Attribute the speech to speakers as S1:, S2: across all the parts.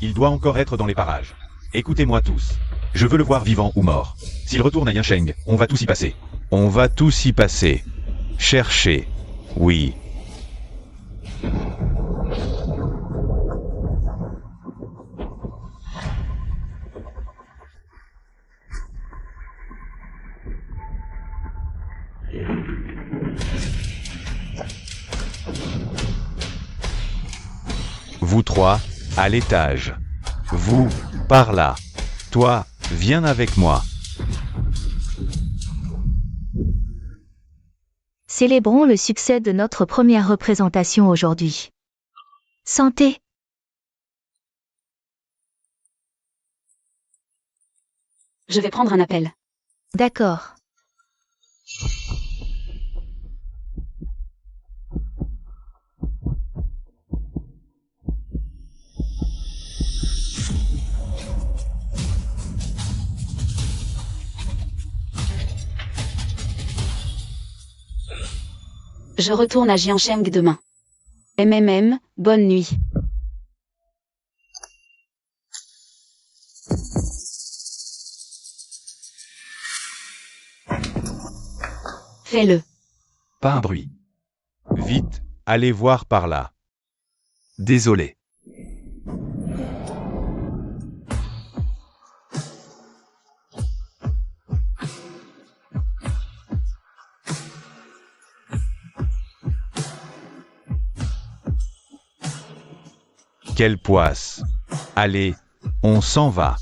S1: Il doit encore être dans les parages. Écoutez-moi tous. Je veux le voir vivant ou mort. S'il retourne à Yinsheng, on va tous y passer. On va tous y passer. Chercher. Oui. Vous trois, à l'étage. Vous, par là. Toi, viens avec moi.
S2: Célébrons le succès de notre première représentation aujourd'hui. Santé!
S3: Je vais prendre un appel.
S2: D'accord.
S3: Je retourne à Jiansheng demain. Bonne nuit. Fais-le.
S4: Pas un bruit.
S1: Vite, allez voir par là.
S4: Désolé.
S1: Quelle poisse. Allez, on s'en va.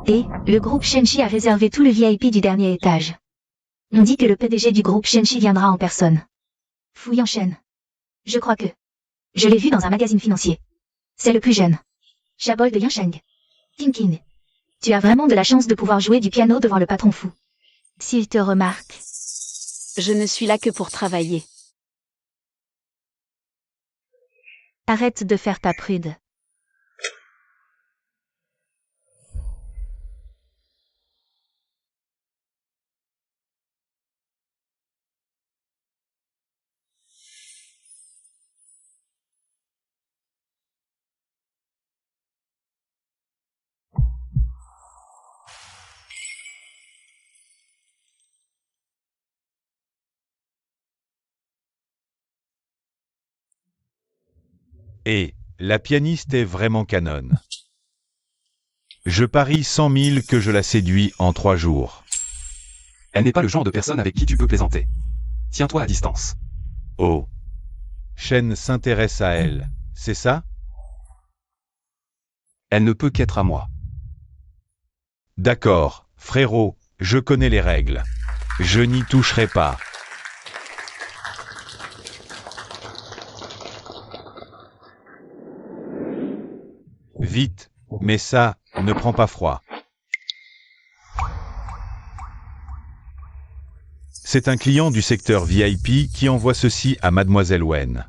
S2: Et, le groupe Shenchi a réservé tout le VIP du dernier étage. On dit que le PDG du groupe Shenchi viendra en personne. Fu Yanshen. Je crois que... Je l'ai vu dans un magazine financier. C'est le plus jeune. Chabol de Yinsheng. Tinkin. Tu as vraiment de la chance de pouvoir jouer du piano devant le patron fou. S'il te remarque.
S3: Je ne suis là que pour travailler.
S2: Arrête de faire ta prude.
S1: Et, la pianiste est vraiment canonne. Je parie 100 000 que je la séduis en 3 jours.
S4: Elle n'est pas le genre de personne avec qui tu peux plaisanter. Tiens-toi à distance.
S1: Oh. Shen s'intéresse à elle, c'est ça?
S4: Elle ne peut qu'être à moi.
S1: D'accord, frérot, je connais les règles. Je n'y toucherai pas. Vite, mais ça, ne prends pas froid. C'est un client du secteur VIP qui envoie ceci à Mademoiselle Wen.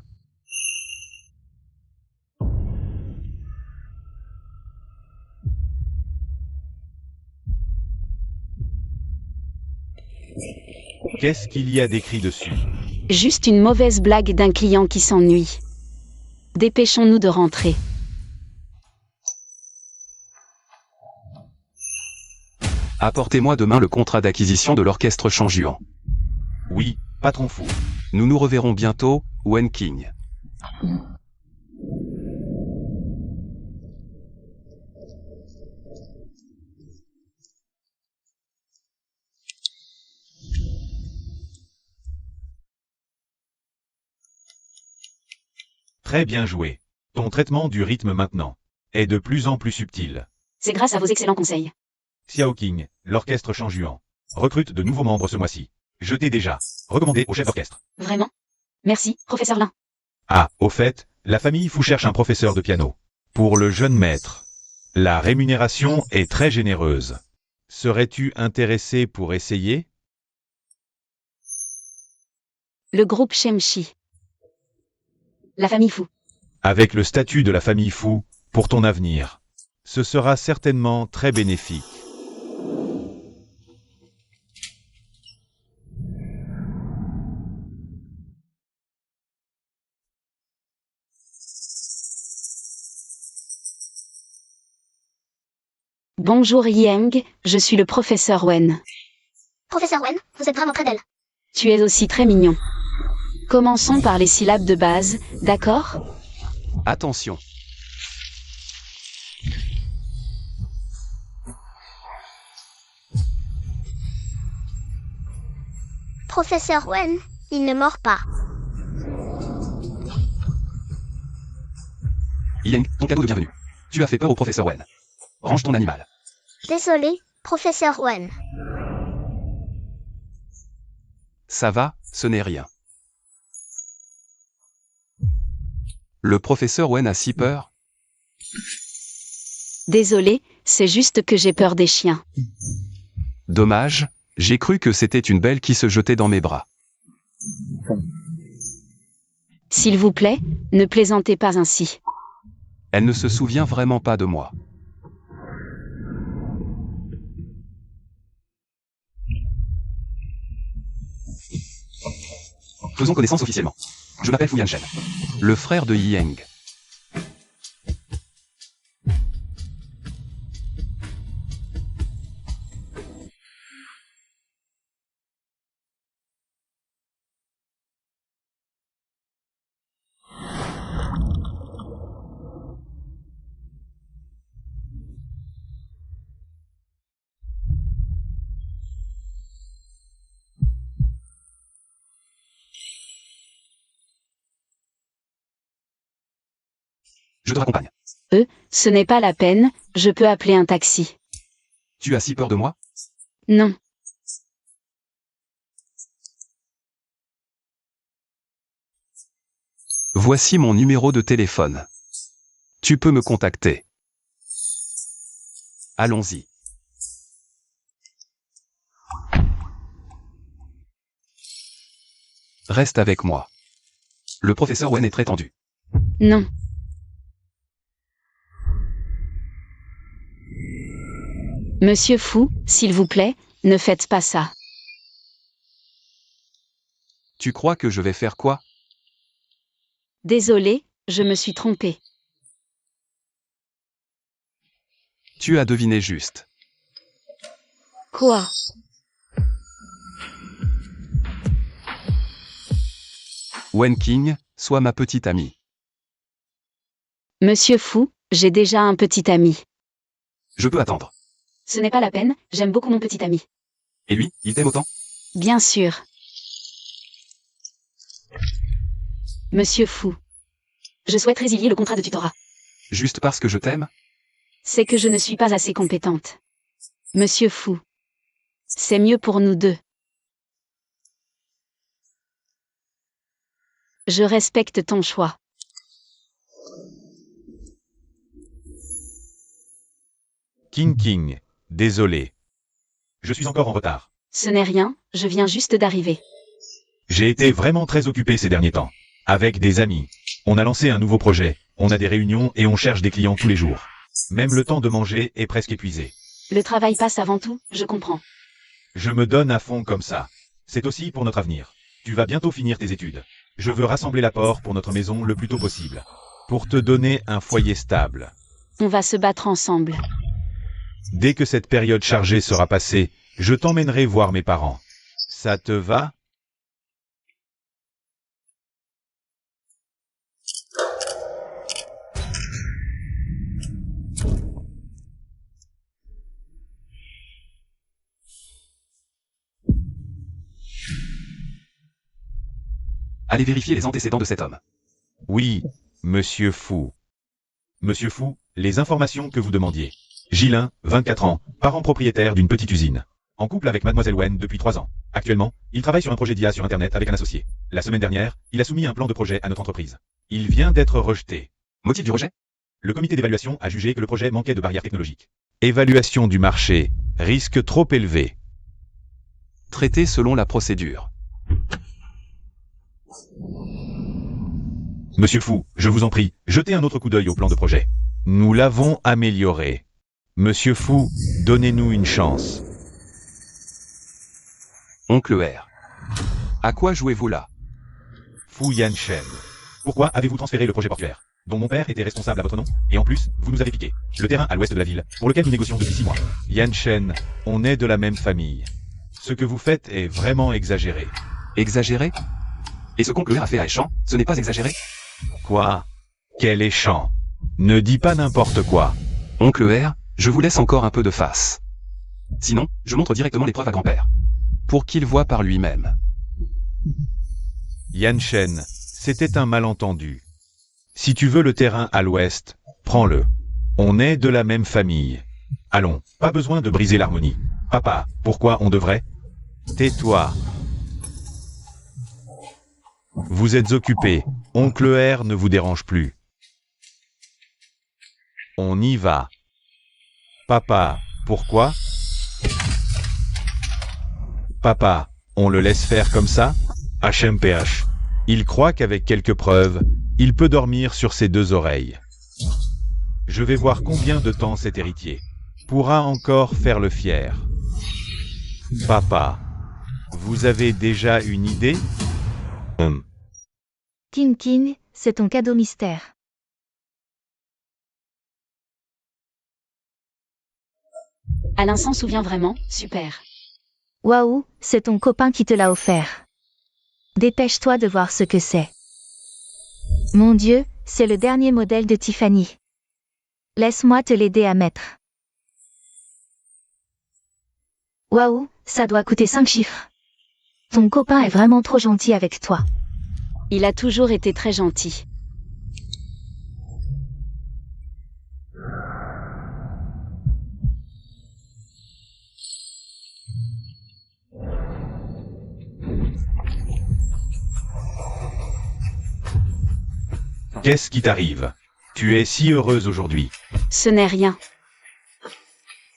S1: Qu'est-ce qu'il y a d'écrit dessus?
S3: Juste une mauvaise blague d'un client qui s'ennuie. Dépêchons-nous de rentrer.
S4: Apportez-moi demain le contrat d'acquisition de l'orchestre Changjuan.
S1: Oui, patron fou.
S4: Nous nous reverrons bientôt, Wen King.
S1: Très bien joué. Ton traitement du rythme maintenant est de plus en plus subtil.
S3: C'est grâce à vos excellents conseils.
S1: Xiao King, l'orchestre Changjuan, recrute de nouveaux membres ce mois-ci. Je t'ai déjà recommandé au chef d'orchestre.
S3: Vraiment? Merci, professeur Lin.
S1: Ah, au fait, la famille Fou cherche un professeur de piano. Pour le jeune maître. La rémunération est très généreuse. Serais-tu intéressé pour essayer?
S3: Le groupe Shemchi.
S2: La famille Fu.
S1: Avec le statut de la famille Fu, pour ton avenir. Ce sera certainement très bénéfique.
S3: Bonjour Yang, je suis le professeur Wen.
S5: Professeur Wen, vous êtes vraiment très belle.
S3: Tu es aussi très mignon. Commençons par les syllabes de base, d'accord?
S4: Attention.
S5: Professeur Wen, il ne mord pas.
S4: Yang, ton cadeau de bienvenue. Tu as fait peur au professeur Wen. Range ton animal.
S5: Désolé, professeur Wen.
S4: Ça va, ce n'est rien. Le professeur Wen a si peur.
S3: Désolé, c'est juste que j'ai peur des chiens.
S4: Dommage, j'ai cru que c'était une belle qui se jetait dans mes bras.
S3: S'il vous plaît, ne plaisantez pas ainsi.
S4: Elle ne se souvient vraiment pas de moi. Faisons connaissance officiellement. Je m'appelle Fu Yanshen, le frère de Yang. Je te raccompagne.
S3: Ce n'est pas la peine, je peux appeler un taxi.
S4: Tu as si peur de moi?
S3: Non.
S4: Voici mon numéro de téléphone. Tu peux me contacter. Allons-y. Reste avec moi. Le professeur Wen est très tendu.
S3: Non. Monsieur Fu, s'il vous plaît, ne faites pas ça.
S4: Tu crois que je vais faire quoi?
S3: Désolé, je me suis trompé.
S4: Tu as deviné juste.
S3: Quoi?
S4: Wen King, sois ma petite amie.
S3: Monsieur Fu, j'ai déjà un petit ami.
S4: Je peux attendre.
S3: Ce n'est pas la peine, j'aime beaucoup mon petit ami.
S4: Et lui, il t'aime autant?
S3: Bien sûr. Monsieur Fu. Je souhaite résilier le contrat de tutorat.
S4: Juste parce que je t'aime?
S3: C'est que je ne suis pas assez compétente. Monsieur Fu. C'est mieux pour nous deux. Je respecte ton choix.
S1: King, désolé. Je suis encore en retard.
S3: Ce n'est rien, je viens juste d'arriver.
S1: J'ai été vraiment très occupé ces derniers temps. Avec des amis. On a lancé un nouveau projet, on a des réunions et on cherche des clients tous les jours. Même le temps de manger est presque épuisé.
S3: Le travail passe avant tout, je comprends.
S1: Je me donne à fond comme ça. C'est aussi pour notre avenir. Tu vas bientôt finir tes études. Je veux rassembler l'apport pour notre maison le plus tôt possible. Pour te donner un foyer stable.
S3: On va se battre ensemble.
S1: Dès que cette période chargée sera passée, je t'emmènerai voir mes parents. Ça te va?
S4: Allez vérifier les antécédents de cet homme.
S1: Oui, Monsieur Fu. Monsieur Fu, les informations que vous demandiez. Gilin, 24 ans, parent propriétaire d'une petite usine. En couple avec Mademoiselle Wen depuis 3 ans. Actuellement, il travaille sur un projet d'IA sur Internet avec un associé. La semaine dernière, il a soumis un plan de projet à notre entreprise. Il vient d'être rejeté.
S4: Motif du rejet?
S1: Le comité d'évaluation a jugé que le projet manquait de barrières technologiques. Évaluation du marché. Risque trop élevé.
S4: Traité selon la procédure.
S1: Monsieur Fou, je vous en prie, jetez un autre coup d'œil au plan de projet. Nous l'avons amélioré. Monsieur Fou, donnez-nous une chance.
S4: Oncle R. À quoi jouez-vous là?
S1: Fu Yanshen. Pourquoi avez-vous transféré le projet portuaire, dont mon père était responsable à votre nom, et en plus, vous nous avez piqué le terrain à l'ouest de la ville, pour lequel nous négocions depuis 6 mois. Yanshen, on est de la même famille. Ce que vous faites est vraiment exagéré.
S4: Exagéré? Et ce qu'oncle R a fait à Échamps, ce n'est pas exagéré?
S1: Quoi? Quel échant? Ne dis pas n'importe quoi.
S4: Oncle R, je vous laisse encore un peu de face. Sinon, je montre directement les preuves à grand-père. Pour qu'il voie par lui-même.
S1: Yanshen, c'était un malentendu. Si tu veux le terrain à l'ouest, prends-le. On est de la même famille. Allons, pas besoin de briser l'harmonie. Papa, pourquoi on devrait? Tais-toi. Vous êtes occupé. Oncle R ne vous dérange plus. On y va. Papa, pourquoi? Papa, on le laisse faire comme ça? HMPH. Il croit qu'avec quelques preuves, il peut dormir sur ses 2 oreilles. Je vais voir combien de temps cet héritier pourra encore faire le fier. Papa, vous avez déjà une idée?
S2: King King, c'est ton cadeau mystère.
S3: Alain s'en souvient vraiment, super.
S2: Waouh, c'est ton copain qui te l'a offert. Dépêche-toi de voir ce que c'est. Mon Dieu, c'est le dernier modèle de Tiffany. Laisse-moi te l'aider à mettre. Waouh, ça doit coûter 5 chiffres. Ton copain est vraiment trop gentil avec toi.
S3: Il a toujours été très gentil.
S1: Qu'est-ce qui t'arrive? Tu es si heureuse aujourd'hui.
S3: Ce n'est rien.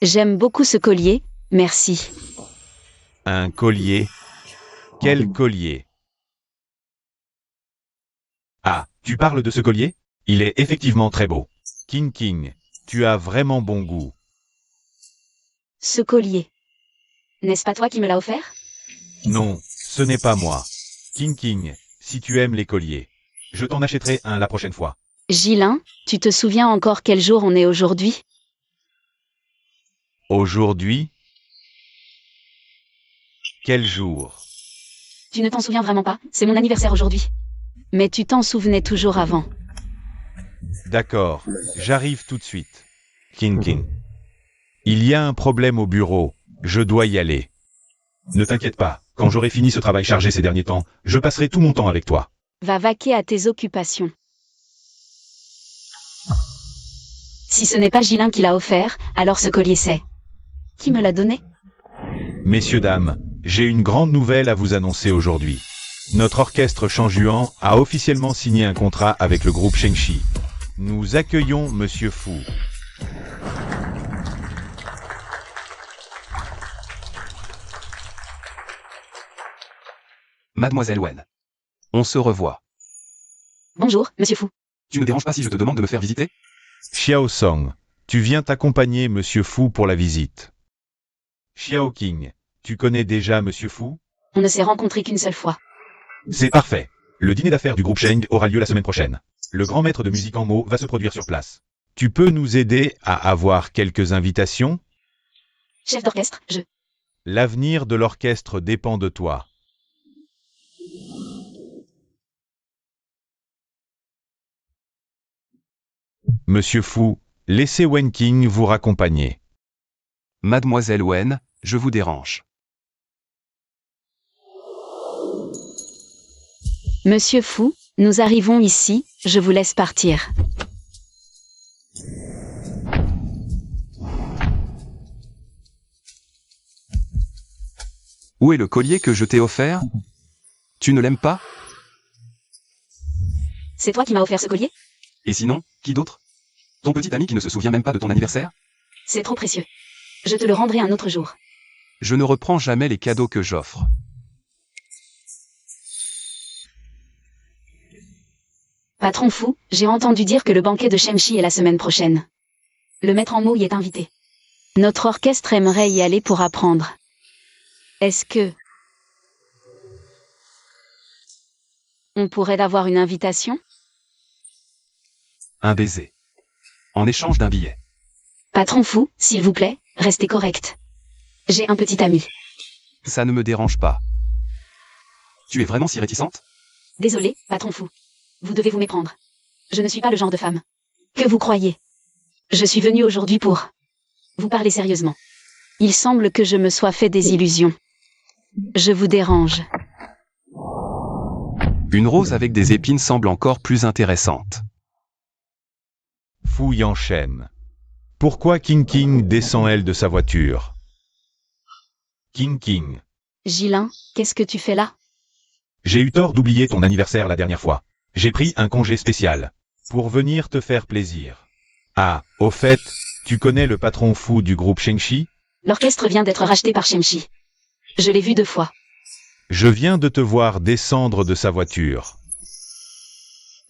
S3: J'aime beaucoup ce collier, merci.
S1: Un collier? Quel collier? Ah, tu parles de ce collier? Il est effectivement très beau. King King, tu as vraiment bon goût.
S3: Ce collier. N'est-ce pas toi qui me l'as offert?
S1: Non, ce n'est pas moi. King King, si tu aimes les colliers, je t'en achèterai un la prochaine fois.
S3: Gilin, tu te souviens encore quel jour on est aujourd'hui?
S1: Aujourd'hui? Quel jour?
S3: Tu ne t'en souviens vraiment pas, c'est mon anniversaire aujourd'hui. Mais tu t'en souvenais toujours avant.
S1: D'accord, j'arrive tout de suite. King King. Il y a un problème au bureau, je dois y aller. Ne t'inquiète pas, quand j'aurai fini ce travail chargé ces derniers temps, je passerai tout mon temps avec toi.
S3: Va vaquer à tes occupations. Si ce n'est pas Gilin qui l'a offert, alors ce collier c'est. Qui me l'a donné?
S1: Messieurs, dames, j'ai une grande nouvelle à vous annoncer aujourd'hui. Notre orchestre Changjuan a officiellement signé un contrat avec le groupe Shengshi. Nous accueillons Monsieur Fu.
S4: Mademoiselle Wen. On se revoit.
S3: Bonjour, monsieur Fou.
S4: Tu ne déranges pas si je te demande de me faire visiter?
S1: Xiao Song, tu viens t'accompagner Monsieur Fu pour la visite. Xiao King, tu connais déjà Monsieur Fu?
S3: On ne s'est rencontrés qu'une seule fois.
S1: C'est parfait. Le dîner d'affaires du groupe Sheng aura lieu la semaine prochaine. Le grand maître de musique en mots va se produire sur place. Tu peux nous aider à avoir quelques invitations?
S3: Chef d'orchestre, je.
S1: L'avenir de l'orchestre dépend de toi. Monsieur Fu, laissez Wen King vous raccompagner.
S4: Mademoiselle Wen, je vous dérange.
S3: Monsieur Fou, nous arrivons ici, je vous laisse partir.
S4: Où est le collier que je t'ai offert? Tu ne l'aimes pas?
S3: C'est toi qui m'as offert ce collier?
S4: Et sinon, qui d'autre? Ton petit ami qui ne se souvient même pas de ton anniversaire?
S3: C'est trop précieux. Je te le rendrai un autre jour.
S4: Je ne reprends jamais les cadeaux que j'offre.
S3: Patron fou, j'ai entendu dire que le banquet de Shenshi est la semaine prochaine. Le maître en mots y est invité. Notre orchestre aimerait y aller pour apprendre. Est-ce que... on pourrait avoir une invitation?
S4: Un baiser. En échange d'un billet.
S3: Patron fou, s'il vous plaît, restez correct. J'ai un petit ami.
S4: Ça ne me dérange pas. Tu es vraiment si réticente?
S3: Désolé, patron fou. Vous devez vous méprendre. Je ne suis pas le genre de femme que vous croyez. Je suis venue aujourd'hui pour vous parler sérieusement. Il semble que je me sois fait des illusions. Je vous dérange.
S4: Une rose avec des épines semble encore plus intéressante.
S1: Fu Yanshen. Pourquoi King King descend elle de sa voiture? King King.
S3: Gilin, qu'est-ce que tu fais là?
S1: J'ai eu tort d'oublier ton anniversaire la dernière fois. J'ai pris un congé spécial. Pour venir te faire plaisir. Ah, au fait, tu connais le patron fou du groupe Shenshi?
S3: L'orchestre vient d'être racheté par Shenshi. Je l'ai vu 2 fois.
S1: Je viens de te voir descendre de sa voiture.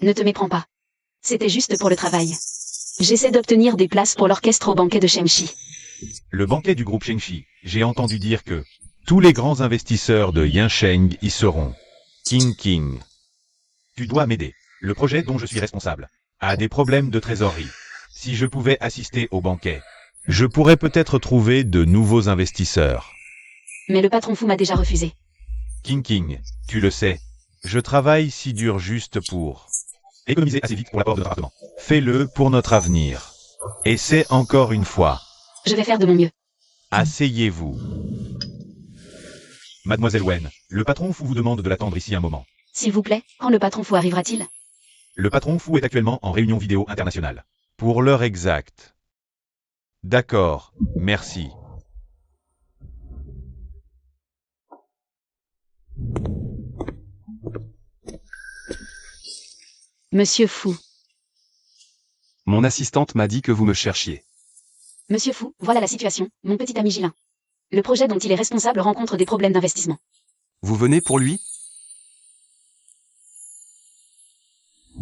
S3: Ne te méprends pas. C'était juste pour le travail. J'essaie d'obtenir des places pour l'orchestre au banquet de Shenshi.
S1: Le banquet du groupe Shenshi, j'ai entendu dire que tous les grands investisseurs de Yansheng y seront. King King. Tu dois m'aider. Le projet dont je suis responsable a des problèmes de trésorerie. Si je pouvais assister au banquet, je pourrais peut-être trouver de nouveaux investisseurs.
S3: Mais le patron fou m'a déjà refusé.
S1: King King, tu le sais, je travaille si dur juste pour économiser assez vite pour l'apport de notre appartement. Fais-le pour notre avenir. Essaie encore une fois.
S3: Je vais faire de mon mieux.
S1: Asseyez-vous. Mademoiselle Wen, le patron fou vous demande de l'attendre ici un moment.
S3: S'il vous plaît, quand le patron fou arrivera-t-il?
S1: Le patron fou est actuellement en réunion vidéo internationale. Pour l'heure exacte. D'accord, merci.
S3: Monsieur Fou.
S4: Mon assistante m'a dit que vous me cherchiez.
S3: Monsieur Fou, voilà la situation, mon petit ami Gilin. Le projet dont il est responsable rencontre des problèmes d'investissement.
S4: Vous venez pour lui?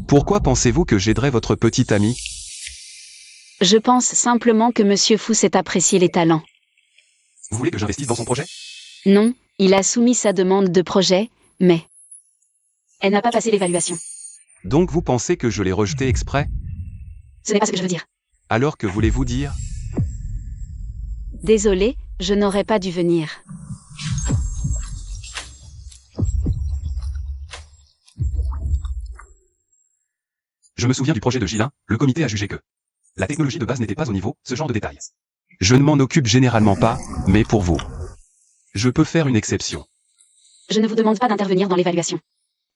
S4: Pourquoi pensez-vous que j'aiderais votre petit ami?
S3: Je pense simplement que Monsieur Fou sait apprécier les talents.
S4: Vous voulez que j'investisse dans son projet?
S3: Non, il a soumis sa demande de projet, mais elle n'a pas passé l'évaluation.
S4: Donc vous pensez que je l'ai rejeté exprès?
S3: Ce n'est pas ce que je veux dire.
S4: Alors que voulez-vous dire?
S3: Désolé, je n'aurais pas dû venir.
S4: Je me souviens du projet de Gilin, le comité a jugé que la technologie de base n'était pas au niveau, ce genre de détails. Je ne m'en occupe généralement pas, mais pour vous, je peux faire une exception.
S3: Je ne vous demande pas d'intervenir dans l'évaluation.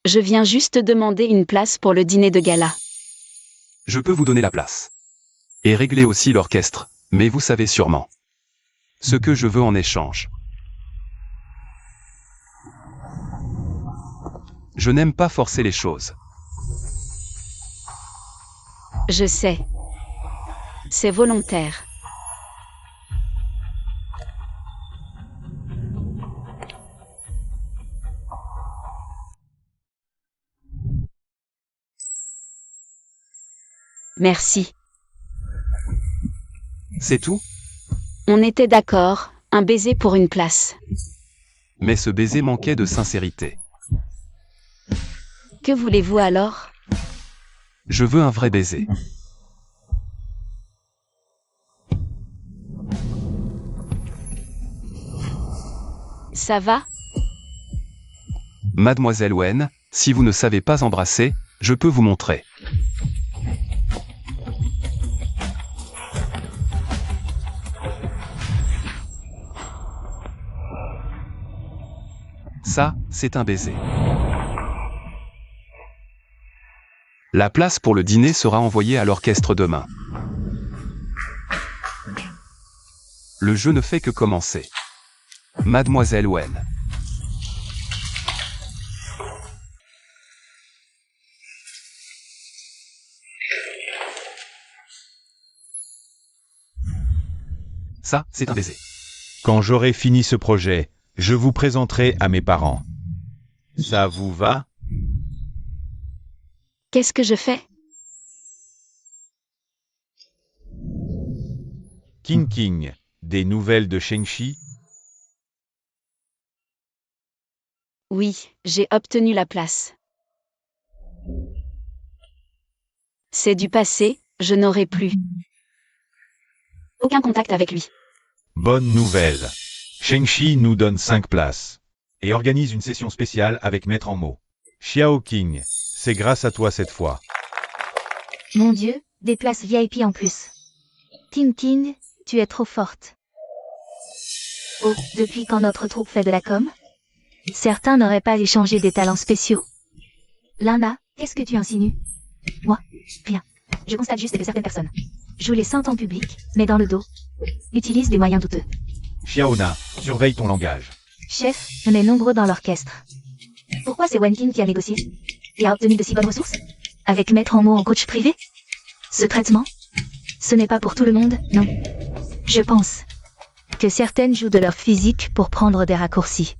S3: Je viens juste demander une place pour le dîner de gala.
S4: Je peux vous donner la place. Et régler aussi l'orchestre, mais vous savez sûrement ce que je veux en échange. Je n'aime pas forcer les choses.
S3: Je sais. C'est volontaire. Merci.
S4: C'est tout?
S3: On était d'accord, un baiser pour une place.
S4: Mais ce baiser manquait de sincérité.
S3: Que voulez-vous alors?
S4: Je veux un vrai baiser.
S3: Ça va?
S4: Mademoiselle Wen, si vous ne savez pas embrasser, je peux vous montrer. Ça, c'est un baiser. La place pour le dîner sera envoyée à l'orchestre demain. Le jeu ne fait que commencer. Mademoiselle Wen. Ça, c'est un baiser.
S1: Quand j'aurai fini ce projet, je vous présenterai à mes parents. Ça vous va?
S3: Qu'est-ce que je fais?
S1: King, des nouvelles de Shengshi?
S3: Oui, j'ai obtenu la place. C'est du passé, je n'aurai plus aucun contact avec lui.
S1: Bonne nouvelle. Shengshi nous donne 5 places et organise une session spéciale avec Maître en mots. Xiao King, c'est grâce à toi cette fois.
S2: Mon Dieu, des places VIP en plus. King, tu es trop forte. Oh, depuis quand notre troupe fait de la com? Certains n'auraient pas échangé des talents spéciaux. Lana, qu'est-ce que tu insinues? Moi? Rien. Je constate juste que certaines personnes jouent les saintes en public, mais dans le dos, utilisent des moyens douteux.
S1: Xiaona, surveille ton langage.
S2: Chef, on est nombreux dans l'orchestre. Pourquoi c'est Wenkin qui a négocié et a obtenu de si bonnes ressources? Avec Maître en mots en coach privé? Ce traitement? Ce n'est pas pour tout le monde, non. Je pense que certaines jouent de leur physique pour prendre des raccourcis.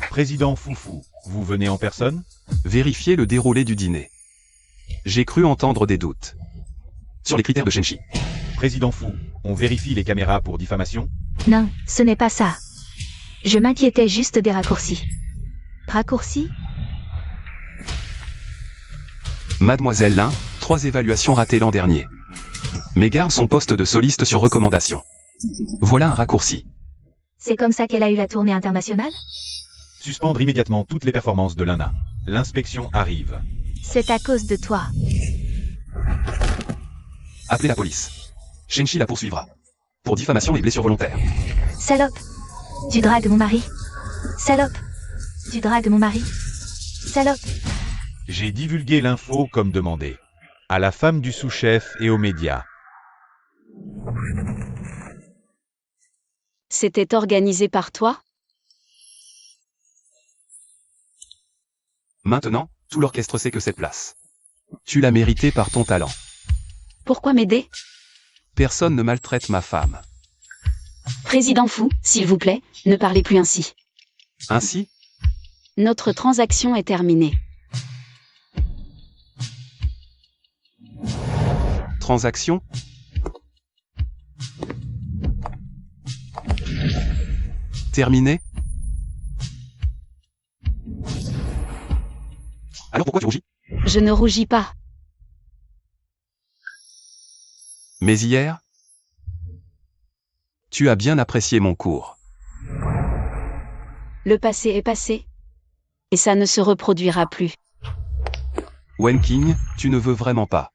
S1: Président Foufou, vous venez en personne?
S4: Vérifiez le déroulé du dîner. J'ai cru entendre des doutes sur les critères de Shengshi.
S1: Président Fou, on vérifie les caméras pour diffamation?
S2: Non, ce n'est pas ça. Je m'inquiétais juste des raccourcis. Raccourcis?
S4: Mademoiselle Lin, 3 évaluations ratées l'an dernier. Mais garde son poste de soliste sur recommandation. Voilà un raccourci.
S2: C'est comme ça qu'elle a eu la tournée internationale?
S1: Suspendre immédiatement toutes les performances de Lana. L'inspection arrive.
S2: C'est à cause de toi.
S4: Appelez la police. Shengshi la poursuivra. Pour diffamation et blessure volontaire.
S2: Salope! Tu dragues mon mari. Salope! Tu dragues mon mari. Salope!
S1: J'ai divulgué l'info comme demandé. À la femme du sous-chef et aux médias.
S3: C'était organisé par toi?
S4: Maintenant, tout l'orchestre sait que cette place. Tu l'as méritée par ton talent.
S3: Pourquoi m'aider?
S4: Personne ne maltraite ma femme.
S3: Président Fou, s'il vous plaît, ne parlez plus ainsi.
S4: Ainsi,
S3: Notre transaction est terminée.
S4: transaction? Terminé? Alors pourquoi tu rougis?
S3: Je ne rougis pas.
S4: Mais hier, tu as bien apprécié mon cours.
S3: Le passé est passé. Et ça ne se reproduira plus.
S4: Wenking, tu ne veux vraiment pas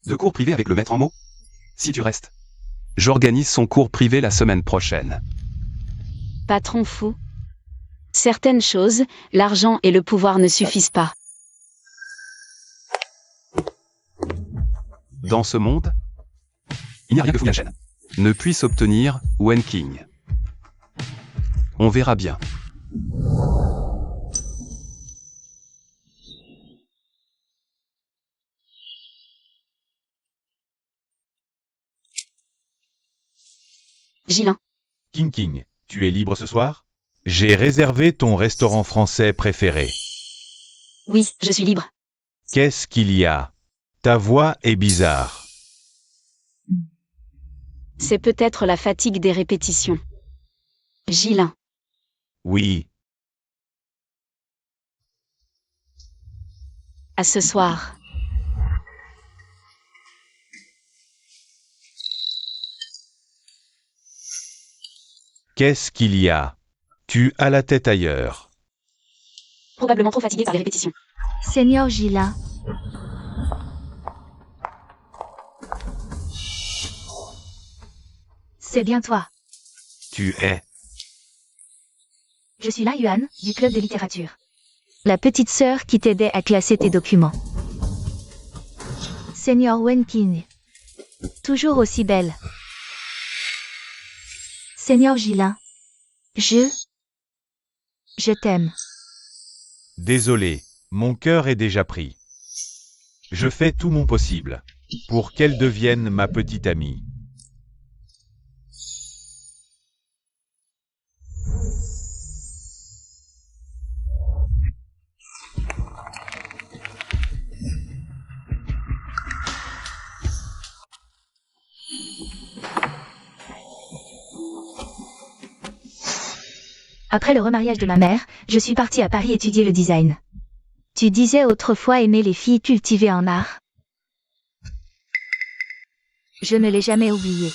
S4: de cours privé avec le maître en mots? Si tu restes, j'organise son cours privé la semaine prochaine.
S3: Patron Fou. Certaines choses, l'argent et le pouvoir ne suffisent pas.
S4: Dans ce monde, il n'y a rien que Fu Yanchen ne puisse obtenir, Wenking. On verra bien.
S3: Gilin.
S1: King, tu es libre ce soir? J'ai réservé ton restaurant français préféré.
S3: Oui, je suis libre.
S1: Qu'est-ce qu'il y a? Ta voix est bizarre.
S3: C'est peut-être la fatigue des répétitions. Gilin.
S1: Oui,
S3: À ce soir.
S1: qu'est-ce qu'il y a? Tu as la tête ailleurs.
S3: Probablement trop fatigué par les répétitions.
S2: Seigneur Gila. C'est bien toi.
S1: Tu es.
S2: Je suis Lin Yuan, du club de littérature. La petite sœur qui t'aidait à classer tes documents. Seigneur Wenkin. Toujours aussi belle. Seigneur Gilin. Je t'aime.
S1: Désolé, mon cœur est déjà pris. Je fais tout mon possible pour qu'elle devienne ma petite amie.
S2: Après le remariage de ma mère, je suis partie à Paris étudier le design. Tu disais autrefois aimer les filles cultivées en art. Je ne l'ai jamais oublié.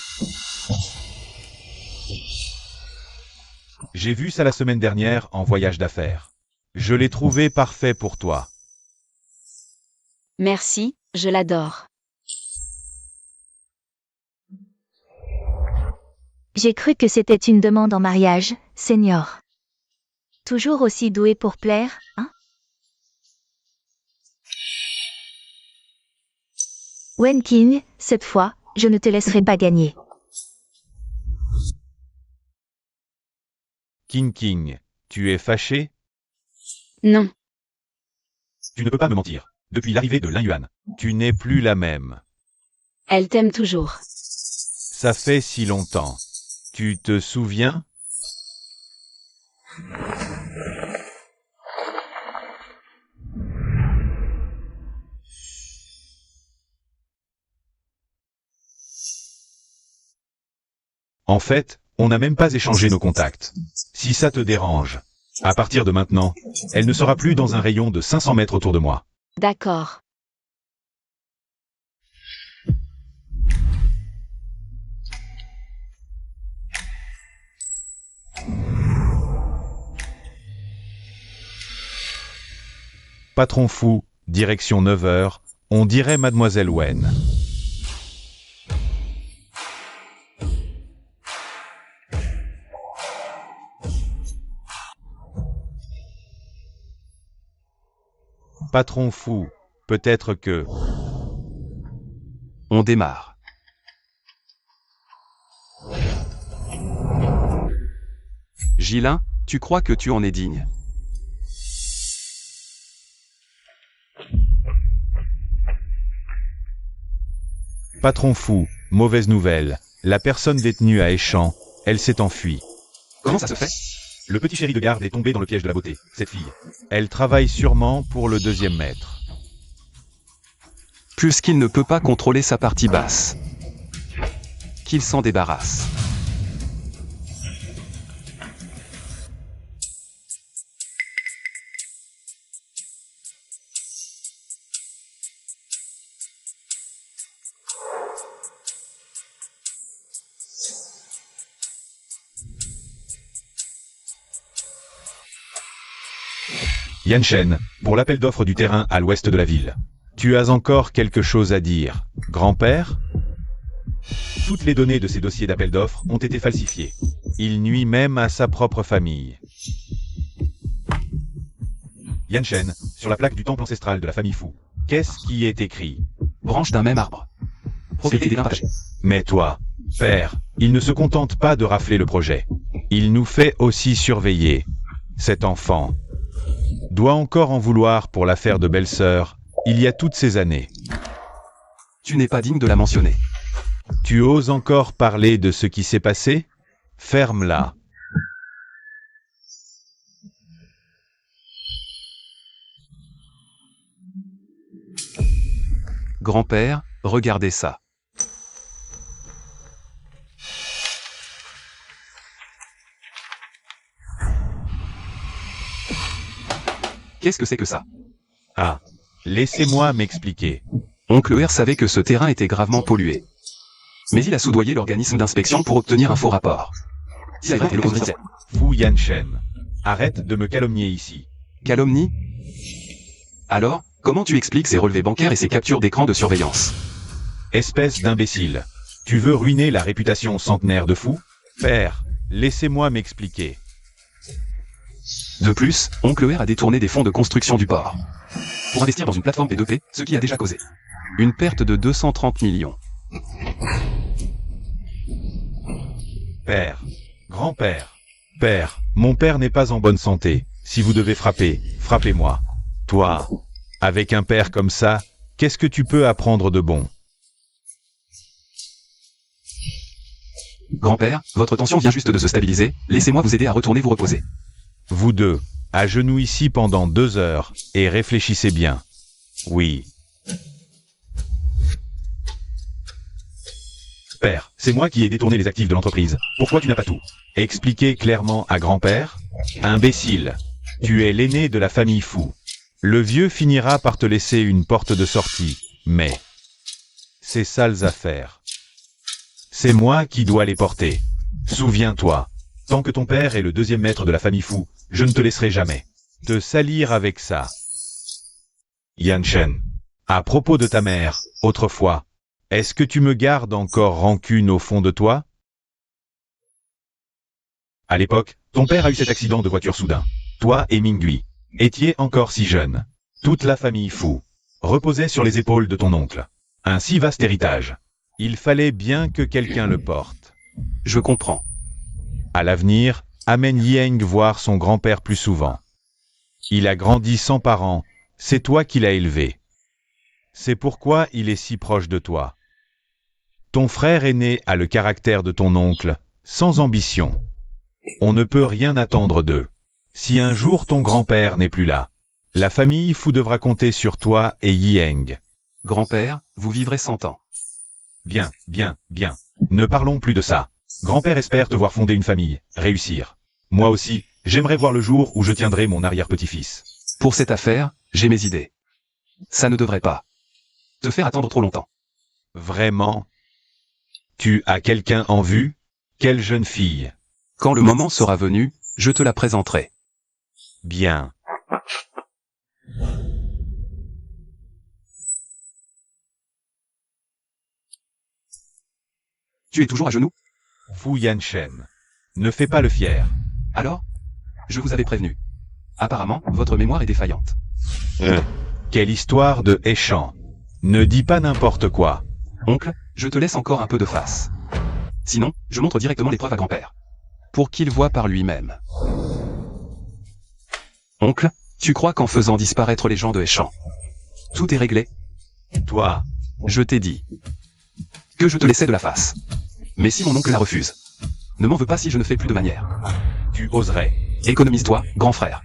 S1: J'ai vu ça la semaine dernière en voyage d'affaires. Je l'ai trouvé parfait pour toi.
S3: Merci, je l'adore.
S2: J'ai cru que c'était une demande en mariage, Senior. Toujours aussi doué pour plaire, hein? Wen King, cette fois, je ne te laisserai pas gagner.
S1: King, tu es fâché?
S3: Non,
S1: Tu ne peux pas me mentir. Depuis l'arrivée de Lin Yuan, tu n'es plus la même.
S3: elle t'aime toujours.
S1: Ça fait si longtemps. Tu te souviens? En fait, on n'a même pas échangé nos contacts. Si ça te dérange, à partir de maintenant, elle ne sera plus dans un rayon de 500 mètres autour de moi.
S3: D'accord.
S1: Patron fou, direction 9h, on dirait Mademoiselle Wen. Patron fou, peut-être que...
S4: On démarre. Gilin, tu crois que tu en es digne?
S1: Patron fou, mauvaise nouvelle. La personne détenue à Échamps, elle s'est enfuie.
S4: Comment ça se fait?
S1: Le petit chéri de garde est tombé dans le piège de la beauté, cette fille. Elle travaille sûrement pour le 2e maître.
S4: Puisqu'il ne peut pas contrôler sa partie basse. Qu'il s'en débarrasse.
S1: Yanshen, pour l'appel d'offres du terrain à l'ouest de la ville. Tu as encore quelque chose à dire, grand-père? Toutes les données de ces dossiers d'appel d'offres ont été falsifiées. Il nuit même à sa propre famille. Yanshen, sur la plaque du temple ancestral de la famille Fu, qu'est-ce qui est écrit?
S4: Branche d'un même arbre. Propriété des liens partagés.
S1: Mais toi, père, il ne se contente pas de rafler le projet. Il nous fait aussi surveiller. Cet enfant doit encore en vouloir pour l'affaire de belle-sœur, il y a toutes ces années.
S4: Tu n'es pas digne de la mentionner.
S1: Tu oses encore parler de ce qui s'est passé? Ferme-la.
S4: Grand-père, regardez ça. Qu'est-ce que c'est que ça?
S1: Ah, laissez-moi m'expliquer.
S4: Oncle R savait que ce terrain était gravement pollué. Mais il a soudoyé l'organisme d'inspection pour obtenir un faux rapport. Si c'est vrai, le commissaire.
S1: Fu Yanshen, arrête de me calomnier ici.
S4: Calomnie? Alors, comment tu expliques ces relevés bancaires et ces captures d'écran de surveillance?
S1: Espèce d'imbécile. Tu veux ruiner la réputation centenaire de Fu? Père, laissez-moi m'expliquer.
S4: De plus, Oncle R a détourné des fonds de construction du port. Pour investir dans une plateforme P2P, ce qui a déjà causé une perte de 230 millions.
S1: Père, grand-père, père, mon père n'est pas en bonne santé. Si vous devez frapper, frappez-moi. Toi, avec un père comme ça, qu'est-ce que tu peux apprendre de bon?
S4: Grand-père, votre tension vient juste de se stabiliser, laissez-moi vous aider à retourner vous reposer.
S1: Vous deux, à genoux ici pendant 2 heures, et réfléchissez bien. Oui. Père, c'est moi qui ai détourné les actifs de l'entreprise. Pourquoi tu n'as pas tout expliqué clairement à grand-père? Imbécile. Tu es l'aîné de la famille Fu. Le vieux finira par te laisser une porte de sortie, mais... ces sales affaires. C'est moi qui dois les porter. Souviens-toi. Tant que ton père est le deuxième maître de la famille Fu, je ne te laisserai jamais te salir avec ça. Yan Shen. À propos de ta mère, autrefois, est-ce que tu me gardes encore rancune au fond de toi? À l'époque, ton père a eu cet accident de voiture soudain. Toi et Mingui étiez encore si jeunes. Toute la famille Fu reposait sur les épaules de ton oncle. Un si vaste héritage. Il fallait bien que quelqu'un le porte.
S4: Je comprends.
S1: À l'avenir, amène Yeng voir son grand-père plus souvent. Il a grandi sans parents, c'est toi qui l'as élevé. C'est pourquoi il est si proche de toi. Ton frère aîné a le caractère de ton oncle, sans ambition. On ne peut rien attendre d'eux. Si un jour ton grand-père n'est plus là, la famille Fu devra compter sur toi et Yeng.
S4: Grand-père, vous vivrez 100 ans.
S1: Bien, bien, bien. Ne parlons plus de ça. Grand-père espère te voir fonder une famille, réussir. Moi aussi, j'aimerais voir le jour où je tiendrai mon arrière-petit-fils.
S4: Pour cette affaire, j'ai mes idées. Ça ne devrait pas te faire attendre trop longtemps.
S1: Vraiment? Tu as quelqu'un en vue? Quelle jeune fille?
S4: Quand le moment sera venu, je te la présenterai.
S1: Bien.
S4: Tu es toujours à genoux?
S1: Fu Yanshen. Ne fais pas le fier.
S4: Alors? Je vous avais prévenu. Apparemment, votre mémoire est défaillante.
S1: Quelle histoire de échant. Ne dis pas n'importe quoi.
S4: Oncle, je te laisse encore un peu de face. Sinon, je montre directement les preuves à grand-père. Pour qu'il voie par lui-même. Oncle, tu crois qu'en faisant disparaître les gens de Échamp, tout est réglé?
S1: Toi,
S4: Je t'ai dit que je te laissais de la face. Mais si mon oncle la refuse, ne m'en veux pas si je ne fais plus de manière.
S1: tu oserais.
S4: Économise-toi, grand frère.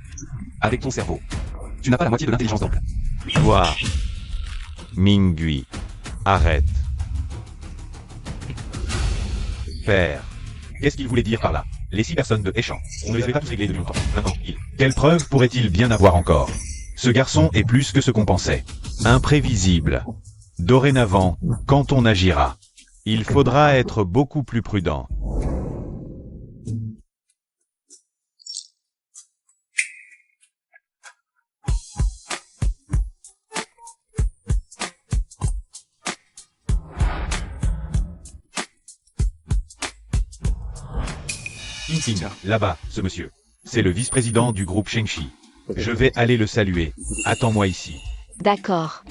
S4: Avec ton cerveau. Tu n'as pas la moitié de l'intelligence d'oncle.
S1: Toi. Mingui. Arrête. Père. Qu'est-ce qu'il voulait dire par là? Les 6 personnes de Échamp. On ne les avait pas tous réglés depuis longtemps. Maintenant, il. Quelle preuve pourrait-il bien avoir encore? Ce garçon est plus que ce qu'on pensait. Imprévisible. Dorénavant, quand on agira, il faudra être beaucoup plus prudent. Ting, là-bas, ce monsieur. C'est le vice-président du groupe Shengshi. Je vais aller le saluer. Attends-moi ici.
S3: D'accord.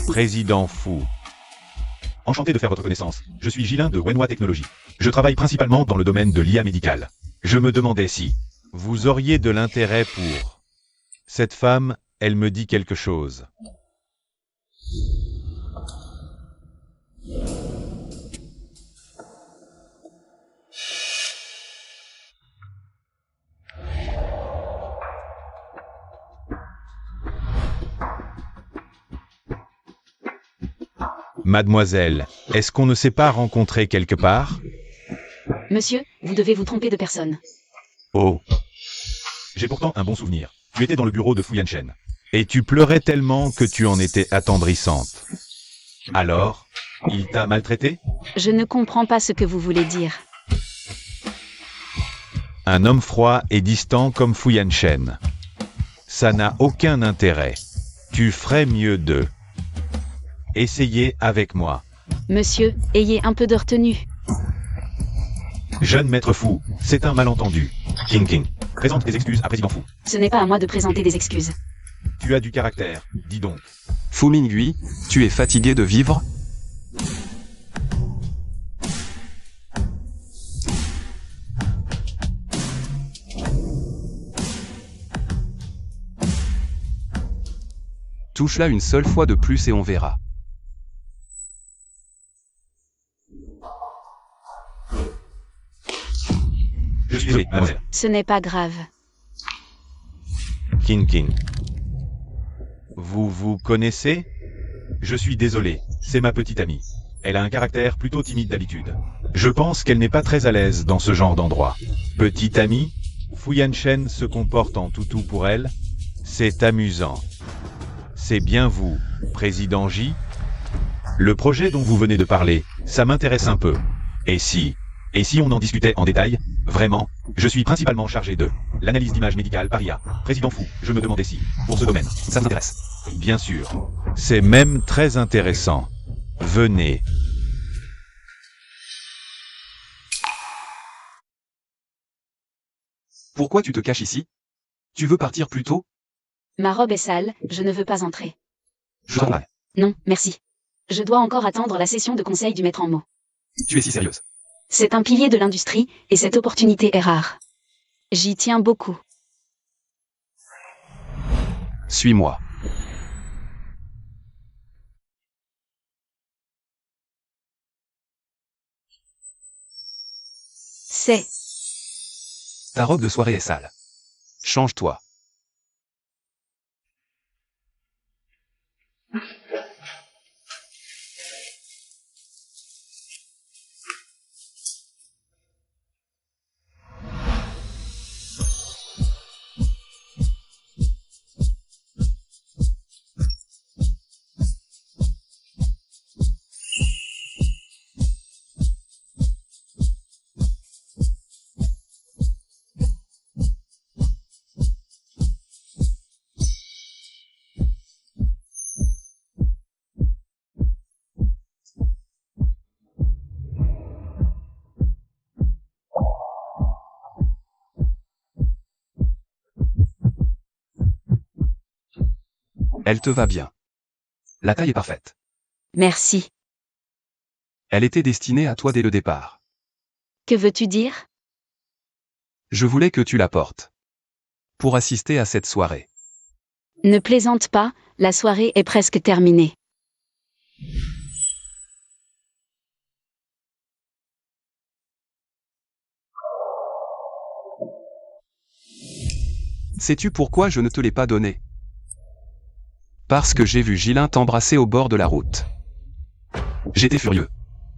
S1: Président Fu. Enchanté de faire votre connaissance. Je suis Jilin de Wenhua Technologies. Je travaille principalement dans le domaine de l'IA médicale. Je me demandais si vous auriez de l'intérêt pour... Cette femme, elle me dit quelque chose. Mademoiselle, est-ce qu'on ne s'est pas rencontré quelque part?
S3: Monsieur, vous devez vous tromper de personne.
S1: Oh. J'ai pourtant un bon souvenir. Tu étais dans le bureau de Fu Yanshen. Et tu pleurais tellement que tu en étais attendrissante. Alors, il t'a maltraité?
S3: Je ne comprends pas ce que vous voulez dire.
S1: Un homme froid et distant comme Fu Yanshen. Ça n'a aucun intérêt. Tu ferais mieux de... Essayez avec moi.
S3: Monsieur, ayez un peu de retenue.
S1: Jeune maître Fu, c'est un malentendu. King. Présente tes excuses à président Fu.
S3: Ce n'est pas à moi de présenter des excuses.
S1: Tu as du caractère, dis donc.
S4: Fu Mingui, tu es fatigué de vivre? Touche-la une seule fois de plus et on verra.
S1: Je suis désolé, mademoiselle.
S3: Ce n'est pas grave.
S1: King. Vous connaissez? Je suis désolé. c'est ma petite amie. Elle a un caractère plutôt timide d'habitude. Je pense qu'elle n'est pas très à l'aise dans ce genre d'endroit. Petite amie, Fu Yanshen se comporte en toutou pour elle. C'est amusant. C'est bien vous, Président J. Le projet dont vous venez de parler, ça m'intéresse un peu. Et si on en discutait en détail? Vraiment, je suis principalement chargé de l'analyse d'images médicales par IA. Président Fou, je me demandais si, pour ce domaine,
S4: Ça m'intéresse.
S1: bien sûr, c'est même très intéressant. Venez.
S4: Pourquoi tu te caches ici? Tu veux partir plus tôt?
S3: Ma robe est sale, je ne veux pas entrer.
S4: Je t'en prie.
S3: Non, merci. Je dois encore attendre la session de conseil du maître en mots.
S4: Tu es si sérieuse.
S3: C'est un pilier de l'industrie, et cette opportunité est rare. J'y tiens beaucoup.
S4: Suis-moi.
S3: C'est...
S4: Ta robe de soirée est sale. Change-toi. Elle te va bien. La taille est parfaite.
S3: Merci.
S4: Elle était destinée à toi dès le départ.
S3: Que veux-tu dire?
S4: Je voulais que tu la portes. Pour assister à cette soirée.
S3: Ne plaisante pas, la soirée est presque terminée.
S4: Sais-tu pourquoi je ne te l'ai pas donnée? Parce que j'ai vu Gilin t'embrasser au bord de la route. J'étais furieux.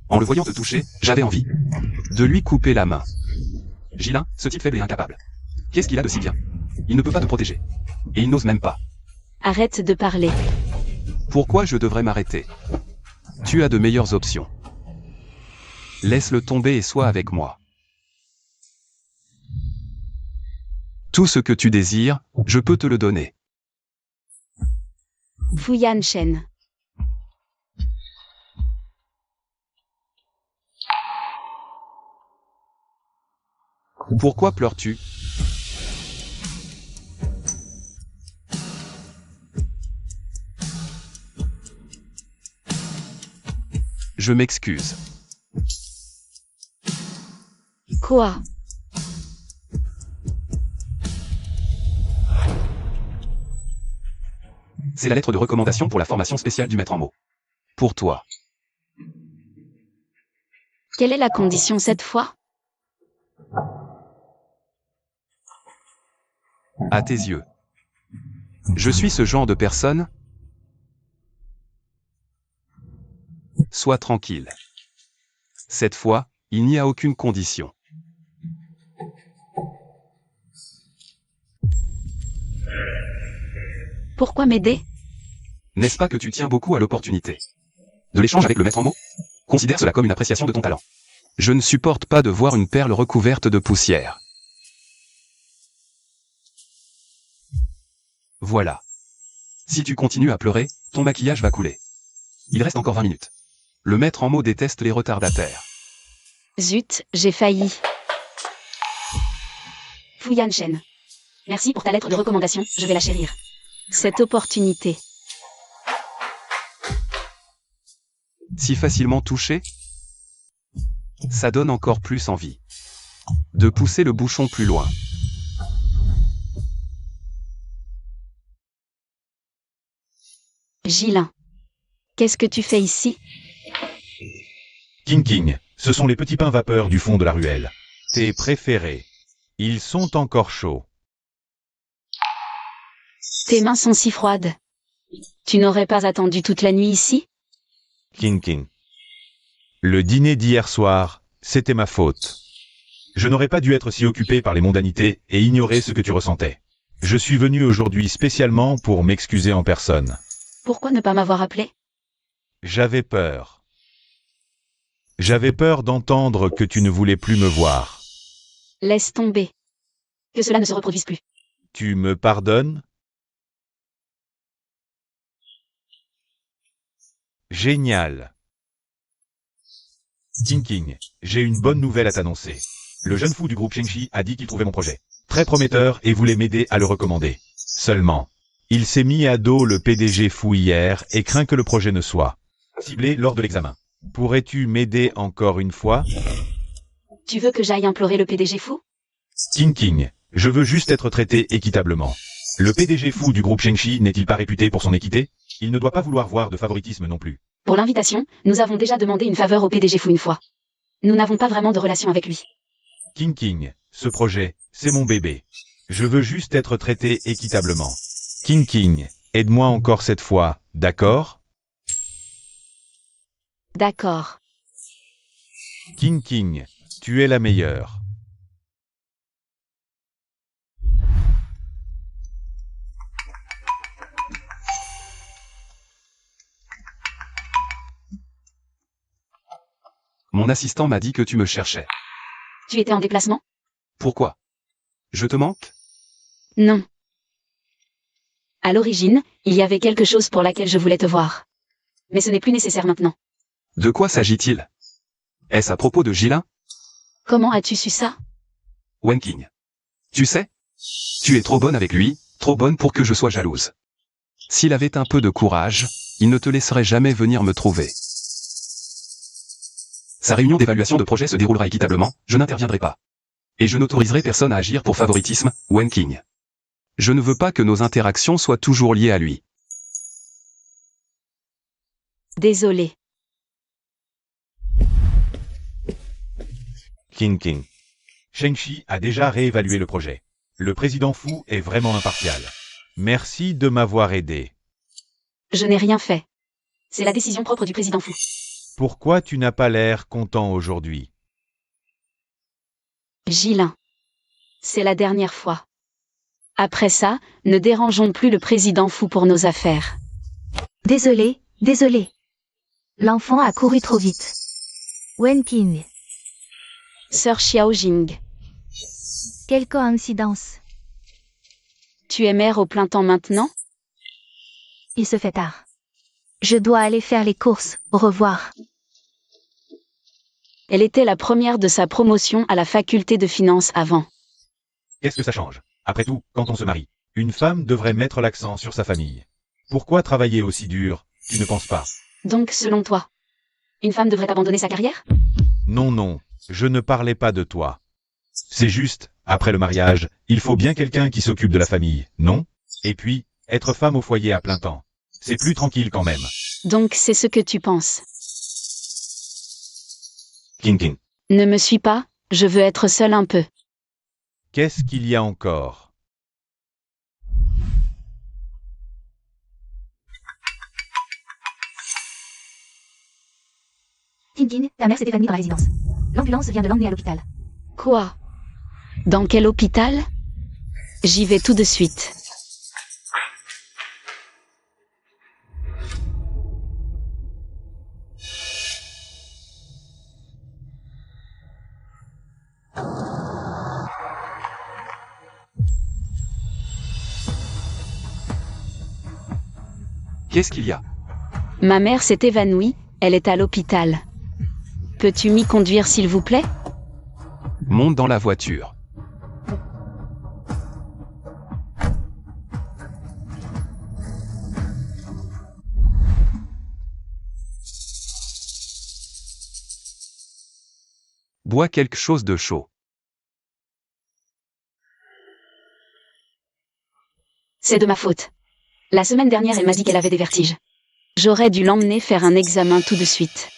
S4: En le voyant te toucher, j'avais envie de lui couper la main. Gilin, ce type faible et incapable. Qu'est-ce qu'il a de si bien? Il ne peut pas te protéger. Et il n'ose même pas.
S3: Arrête de parler.
S4: Pourquoi je devrais m'arrêter? Tu as de meilleures options. Laisse-le tomber et sois avec moi. Tout ce que tu désires, je peux te le donner.
S3: Fu Yanshen.
S4: Pourquoi pleures-tu? Je m'excuse.
S3: Quoi?
S4: C'est la lettre de recommandation pour la formation spéciale du maître en mots. Pour toi.
S3: Quelle est la condition cette fois?
S4: À tes yeux. Je suis ce genre de personne? Sois tranquille. Cette fois, il n'y a aucune condition.
S3: Pourquoi m'aider?
S4: N'est-ce pas que tu tiens beaucoup à l'opportunité de l'échange avec le maître en mots? Considère cela comme une appréciation de ton talent. Je ne supporte pas de voir une perle recouverte de poussière. Voilà. Si tu continues à pleurer, ton maquillage va couler. Il reste encore 20 minutes. Le maître en mots déteste les retardataires.
S3: Zut, j'ai failli. Fu Yanshen. Merci pour ta lettre de recommandation, je vais la chérir. Cette opportunité.
S4: Si facilement touché, ça donne encore plus envie de pousser le bouchon plus loin.
S3: Gilin. Qu'est-ce que tu fais ici?
S1: King, ce sont les petits pains vapeur du fond de la ruelle. Tes préférés. Ils sont encore chauds.
S3: Tes mains sont si froides. Tu n'aurais pas attendu toute la nuit ici?
S1: King. Le dîner d'hier soir, c'était ma faute. Je n'aurais pas dû être si occupé par les mondanités et ignorer ce que tu ressentais. Je suis venu aujourd'hui spécialement pour m'excuser en personne.
S3: Pourquoi ne pas m'avoir appelé?
S1: J'avais peur. J'avais peur d'entendre que tu ne voulais plus me voir.
S3: Laisse tomber. Que cela ne se reproduise plus.
S1: Tu me pardonnes? Génial. King, j'ai une bonne nouvelle à t'annoncer. Le jeune fou du groupe Sheng-Chi a dit qu'il trouvait mon projet très prometteur et voulait m'aider à le recommander. Seulement, il s'est mis à dos le PDG fou hier et craint que le projet ne soit ciblé lors de l'examen. Pourrais-tu m'aider encore une fois?
S3: Tu veux que j'aille implorer le PDG fou?
S1: King, je veux juste être traité équitablement. Le PDG fou du groupe Sheng-Chi n'est-il pas réputé pour son équité? Il ne doit pas vouloir voir de favoritisme non plus.
S3: Pour l'invitation, nous avons déjà demandé une faveur au PDG fou une fois. Nous n'avons pas vraiment de relation avec lui.
S1: King, ce projet, c'est mon bébé. Je veux juste être traité équitablement. King, aide-moi encore cette fois, d'accord?
S3: D'accord.
S1: King, tu es la meilleure.
S4: Mon assistant m'a dit que tu me cherchais.
S3: Tu étais en déplacement?
S4: Pourquoi? Je te manque?
S3: Non. À l'origine, il y avait quelque chose pour laquelle je voulais te voir. Mais ce n'est plus nécessaire maintenant.
S4: De quoi s'agit-il? Est-ce à propos de Jilin?
S3: Comment as-tu su ça?
S4: Wenking. Tu sais? Tu es trop bonne avec lui, trop bonne pour que je sois jalouse. S'il avait un peu de courage, il ne te laisserait jamais venir me trouver. Sa réunion d'évaluation de projet se déroulera équitablement, je n'interviendrai pas. Et je n'autoriserai personne à agir pour favoritisme, Wenking. Je ne veux pas que nos interactions soient toujours liées à lui.
S3: Désolé.
S1: King. Sheng-Chi a déjà réévalué le projet. Le président fou est vraiment impartial. Merci de m'avoir aidé.
S3: Je n'ai rien fait. C'est la décision propre du président fou.
S1: Pourquoi tu n'as pas l'air content aujourd'hui?
S3: Jilin. C'est la dernière fois. Après ça, ne dérangeons plus le président fou pour nos affaires.
S2: Désolé. L'enfant a couru trop vite. Wenking.
S3: Sœur Xiaojing.
S2: Quelle coïncidence.
S3: Tu es mère au plein temps maintenant?
S2: Il se fait tard. Je dois aller faire les courses. Au revoir.
S3: Elle était la première de sa promotion à la faculté de finance avant.
S1: Qu'est-ce que ça change? Après tout, quand on se marie, une femme devrait mettre l'accent sur sa famille. Pourquoi travailler aussi dur? Tu ne penses pas?
S3: Donc, selon toi, une femme devrait abandonner sa carrière?
S1: Non, je ne parlais pas de toi. C'est juste, après le mariage, il faut bien quelqu'un qui s'occupe de la famille, non? Et puis, être femme au foyer à plein temps. C'est plus tranquille quand même.
S3: Donc c'est ce que tu penses.
S1: King.
S3: Ne me suis pas, je veux être seule un peu.
S1: Qu'est-ce qu'il y a encore?
S2: King, ta mère s'est évanouie dans la résidence. L'ambulance vient de l'emmener à l'hôpital.
S3: Quoi? Dans quel hôpital? J'y vais tout de suite.
S4: Qu'est-ce qu'il y a?
S3: Ma mère s'est évanouie, elle est à l'hôpital. Peux-tu m'y conduire s'il vous plaît?
S4: Monte dans la voiture. Bois quelque chose de chaud.
S3: C'est de ma faute. La semaine dernière, elle m'a dit qu'elle avait des vertiges. J'aurais dû l'emmener faire un examen tout de suite.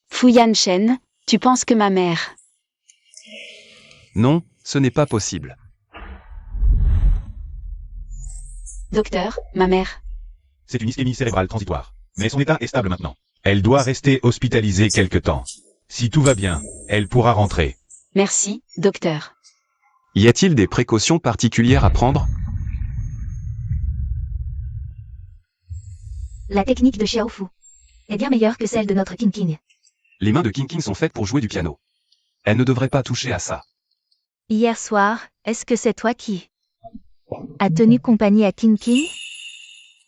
S3: Fuyan Shen, tu penses que ma mère...
S4: Non, ce n'est pas possible.
S3: Docteur, ma mère...
S1: c'est une ischémie cérébrale transitoire. Mais son état est stable maintenant. Elle doit rester hospitalisée quelque temps. Si tout va bien, elle pourra rentrer.
S3: Merci, docteur.
S4: Y a-t-il des précautions particulières à prendre?
S2: La technique de Xiaofu est bien meilleure que celle de notre King King.
S4: Les mains de King King sont faites pour jouer du piano. Elle ne devrait pas toucher à ça.
S2: Hier soir, est-ce que c'est toi qui as tenu compagnie à King King?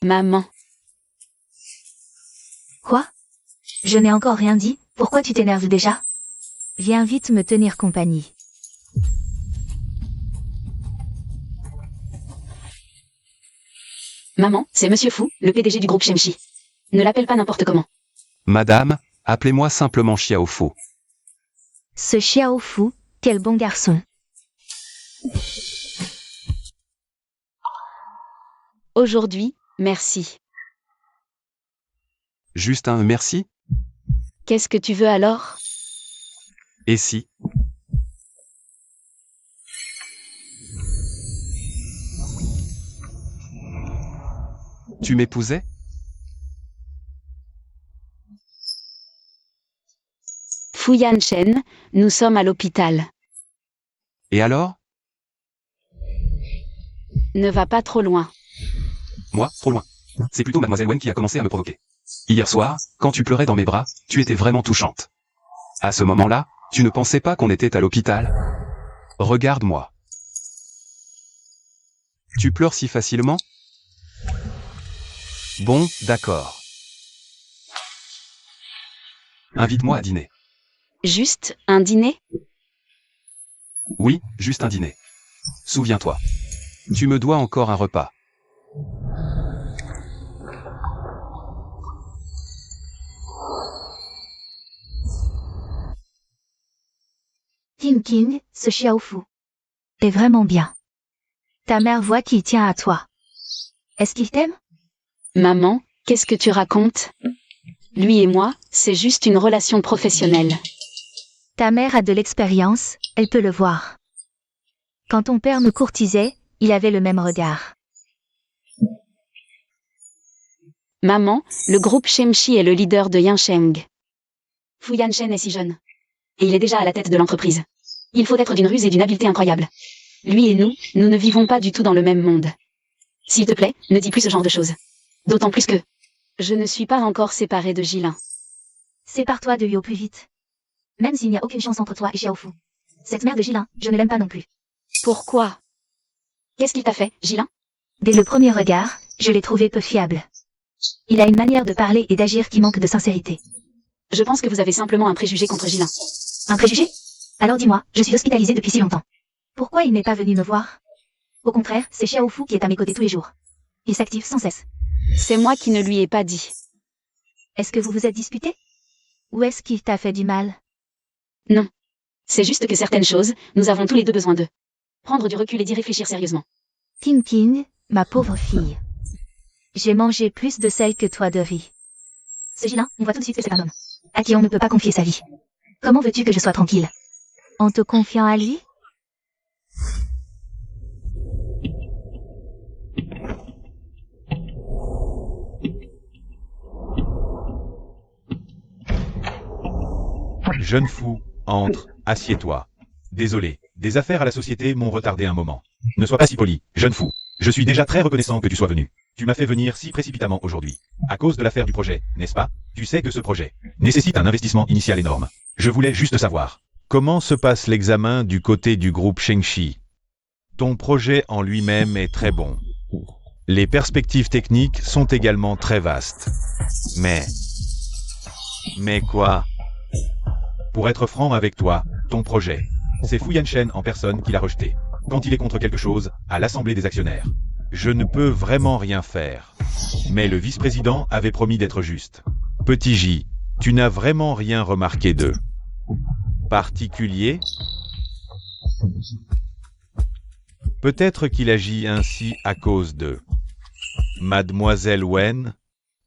S3: Maman.
S2: Quoi? Je n'ai encore rien dit, pourquoi tu t'énerves déjà? Viens vite me tenir compagnie.
S3: Maman, c'est Monsieur Fu, le PDG du groupe Shemshi. Ne l'appelle pas n'importe comment.
S4: Madame, appelez-moi simplement Xiaofu.
S2: Ce Xiaofu, quel bon garçon.
S3: Aujourd'hui, merci.
S4: Juste un merci?
S3: Qu'est-ce que tu veux alors?
S4: Et si? Tu m'épousais?
S3: Fu Yanshen, nous sommes à l'hôpital.
S4: Et alors?
S3: Ne va pas trop loin.
S4: Moi, trop loin. C'est plutôt Mademoiselle Wen qui a commencé à me provoquer. Hier soir, quand tu pleurais dans mes bras, tu étais vraiment touchante. À ce moment-là, tu ne pensais pas qu'on était à l'hôpital? Regarde-moi. Tu pleures si facilement? Bon, d'accord. Invite-moi à dîner.
S3: Juste un dîner?
S4: Oui, juste un dîner. Souviens-toi. Tu me dois encore un repas.
S2: King King, ce Xiaofu est vraiment bien. Ta mère voit qu'il tient à toi. Est-ce qu'il t'aime?
S3: Maman, qu'est-ce que tu racontes? Lui et moi, c'est juste une relation professionnelle.
S2: Ta mère a de l'expérience, elle peut le voir. Quand ton père me courtisait, il avait le même regard.
S3: Maman, le groupe Shemshi est le leader de Yansheng. Fu Yanshen est si jeune. Et il est déjà à la tête de l'entreprise. Il faut être d'une ruse et d'une habileté incroyable. Lui et nous ne vivons pas du tout dans le même monde. S'il te plaît, ne dis plus ce genre de choses. D'autant plus que je ne suis pas encore séparée de Jilin.
S2: Sépare-toi de lui au plus vite. Même s'il n'y a aucune chance entre toi et Xiaofu. Cette mère de Jilin, je ne l'aime pas non plus.
S3: Pourquoi? Qu'est-ce qu'il t'a fait, Jilin?
S2: Dès le premier regard, je l'ai trouvé peu fiable. Il a une manière de parler et d'agir qui manque de sincérité.
S3: Je pense que vous avez simplement un préjugé contre Jilin.
S2: Un préjugé? Alors dis-moi, je suis hospitalisée depuis si longtemps. Pourquoi il n'est pas venu me voir? Au contraire, c'est Xiaofu qui est à mes côtés tous les jours. Il s'active sans cesse.
S3: C'est moi qui ne lui ai pas dit.
S2: Est-ce que vous vous êtes disputé? Ou est-ce qu'il t'a fait du mal?
S3: Non. C'est juste que certaines choses, nous avons tous les deux besoin d'eux. Prendre du recul et d'y réfléchir sérieusement.
S2: King King, ma pauvre fille. J'ai mangé plus de sel que toi de riz. Ce Jilin, on voit tout de suite que c'est un homme à qui on ne peut pas confier sa vie. Comment veux-tu que je sois tranquille? En te confiant à lui?
S1: Jeune fou, entre, assieds-toi. Désolé, des affaires à la société m'ont retardé un moment. Ne sois pas si poli, jeune fou. Je suis déjà très reconnaissant que tu sois venu. Tu m'as fait venir si précipitamment aujourd'hui. À cause de l'affaire du projet, n'est-ce pas? Tu sais que ce projet nécessite un investissement initial énorme. Je voulais juste savoir. Comment se passe l'examen du côté du groupe Shengshi? Ton projet en lui-même est très bon. Les perspectives techniques sont également très vastes. Mais quoi? Pour être franc avec toi, ton projet, c'est Fu Yanshen en personne qui l'a rejeté. Quand il est contre quelque chose, à l'Assemblée des actionnaires. Je ne peux vraiment rien faire. Mais le vice-président avait promis d'être juste. Petit J, tu n'as vraiment rien remarqué de particulier? Peut-être qu'il agit ainsi à cause de Mademoiselle Wen.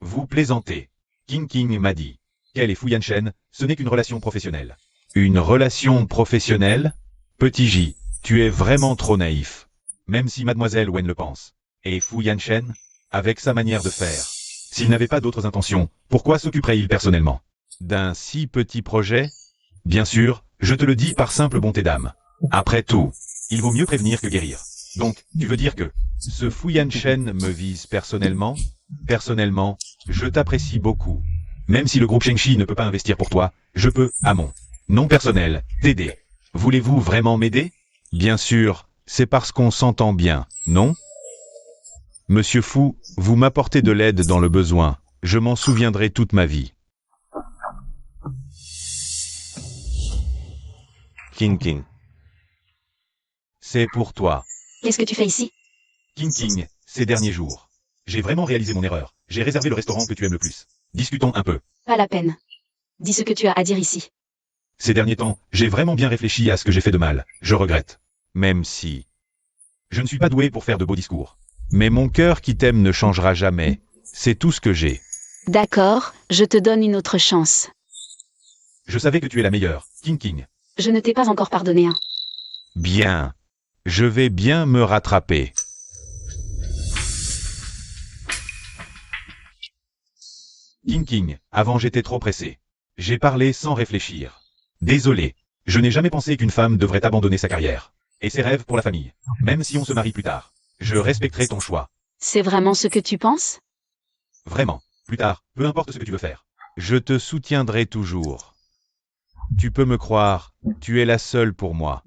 S1: Vous plaisantez. King King m'a dit qu'elle et Fu Yanshen, ce n'est qu'une relation professionnelle. Une relation professionnelle? Petit J, tu es vraiment trop naïf. Même si Mademoiselle Wen le pense. Et Fu Yanshen, avec sa manière de faire, S'il n'avait pas d'autres intentions, pourquoi s'occuperait-il personnellement d'un si petit projet? Bien sûr, je te le dis par simple bonté d'âme. Après tout, il vaut mieux prévenir que guérir. Donc, tu veux dire que ce Fu Yanshen me vise personnellement? Personnellement, je t'apprécie beaucoup. Même si le groupe Shengshi ne peut pas investir pour toi, je peux, à mon nom personnel, t'aider. Voulez-vous vraiment m'aider? Bien sûr, c'est parce qu'on s'entend bien, non? Monsieur Fu, vous m'apportez de l'aide dans le besoin. Je m'en souviendrai toute ma vie. King King. C'est pour toi.
S3: Qu'est-ce que tu fais ici?
S1: King King, ces derniers jours. J'ai vraiment réalisé mon erreur. J'ai réservé le restaurant que tu aimes le plus. Discutons un peu.
S3: Pas la peine. Dis ce que tu as à dire ici.
S1: Ces derniers temps, j'ai vraiment bien réfléchi à ce que j'ai fait de mal. Je regrette. Même si... Je ne suis pas doué pour faire de beaux discours. Mais mon cœur qui t'aime ne changera jamais. C'est tout ce que j'ai.
S3: D'accord, je te donne une autre chance.
S1: Je savais que tu es la meilleure, King King.
S3: Je ne t'ai pas encore pardonné, hein.
S1: Bien. Je vais bien me rattraper. King King, avant j'étais trop pressé. J'ai parlé sans réfléchir. Désolé. Je n'ai jamais pensé qu'une femme devrait abandonner sa carrière. Et ses rêves pour la famille. Même si on se marie plus tard. Je respecterai ton choix.
S3: C'est vraiment ce que tu penses?
S1: Vraiment. Plus tard, peu importe ce que tu veux faire. Je te soutiendrai toujours. Tu peux me croire, tu es la seule pour moi.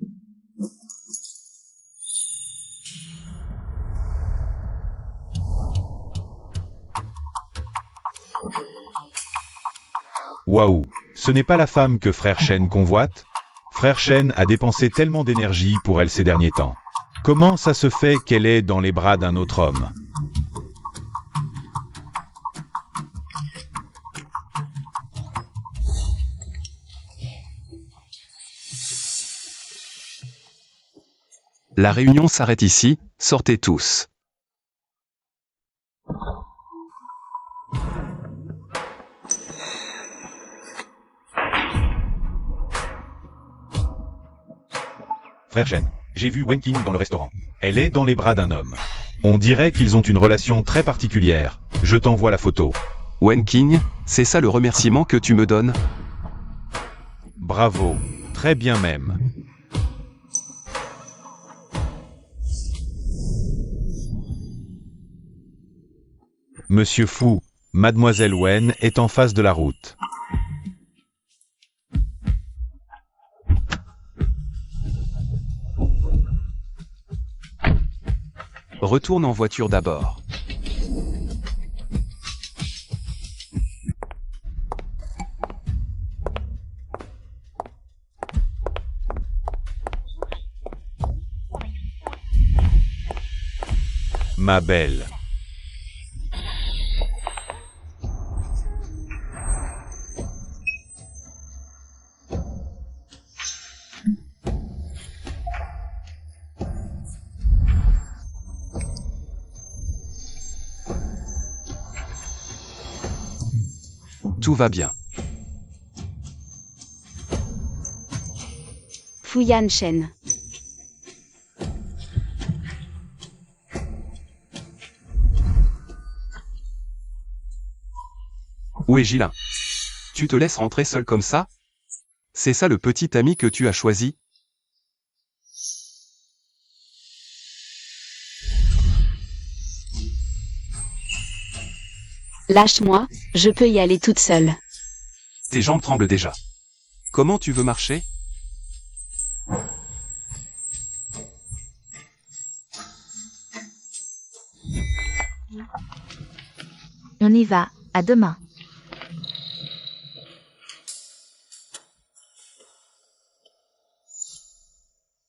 S1: Waouh, ce n'est pas la femme que Frère Shen convoite? Frère Shen a dépensé tellement d'énergie pour elle ces derniers temps. Comment ça se fait qu'elle est dans les bras d'un autre homme?
S4: La réunion s'arrête ici, sortez tous.
S1: Frère Shen, j'ai vu Wen Qing dans le restaurant. Elle est dans les bras d'un homme. On dirait qu'ils ont une relation très particulière. Je t'envoie la photo.
S4: Wen Qing, c'est ça le remerciement que tu me donnes?
S1: Bravo, très bien même. Monsieur Fu, Mademoiselle Wen est en face de la route.
S4: Retourne en voiture d'abord.
S1: Ma belle.
S4: Tout va bien.
S3: Fu Yanshen.
S4: Où est Jilin? Tu te laisses rentrer seul comme ça? C'est ça le petit ami que tu as choisi?
S3: Lâche-moi, je peux y aller toute seule.
S4: Tes jambes tremblent déjà. Comment tu veux marcher?
S2: On y va, à demain.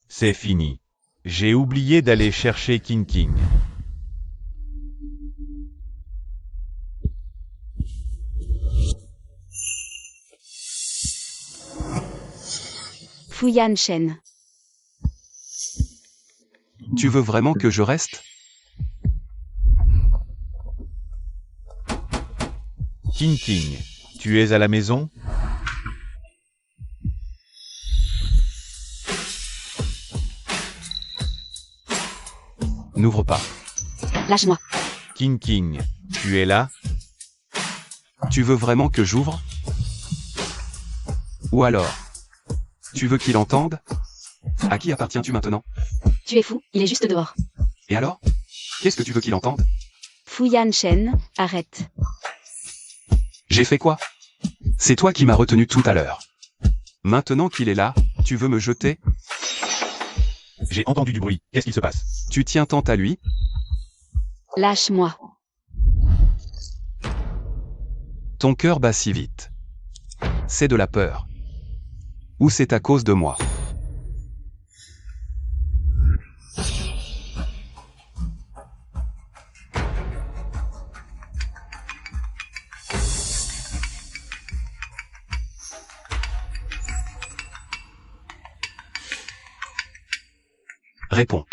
S1: C'est fini. J'ai oublié d'aller chercher King King.
S3: Fu Yanshen.
S4: Tu veux vraiment que je reste?
S1: King King, tu es à la maison?
S4: N'ouvre pas.
S3: Lâche-moi.
S1: King King, tu es là?
S4: Tu veux vraiment que j'ouvre? Ou alors, tu veux qu'il entende? À qui appartiens-tu maintenant?
S3: Tu es fou, il est juste dehors.
S4: Et alors? Qu'est-ce que tu veux qu'il entende?
S3: Fu Yanshen, arrête.
S4: J'ai fait quoi? C'est toi qui m'as retenu tout à l'heure. Maintenant qu'il est là, tu veux me jeter?
S1: J'ai entendu du bruit. Qu'est-ce qu'il se passe?
S4: Tu tiens tant à lui?
S3: Lâche-moi.
S4: Ton cœur bat si vite. C'est de la peur. Ou c'est à cause de moi? Réponds.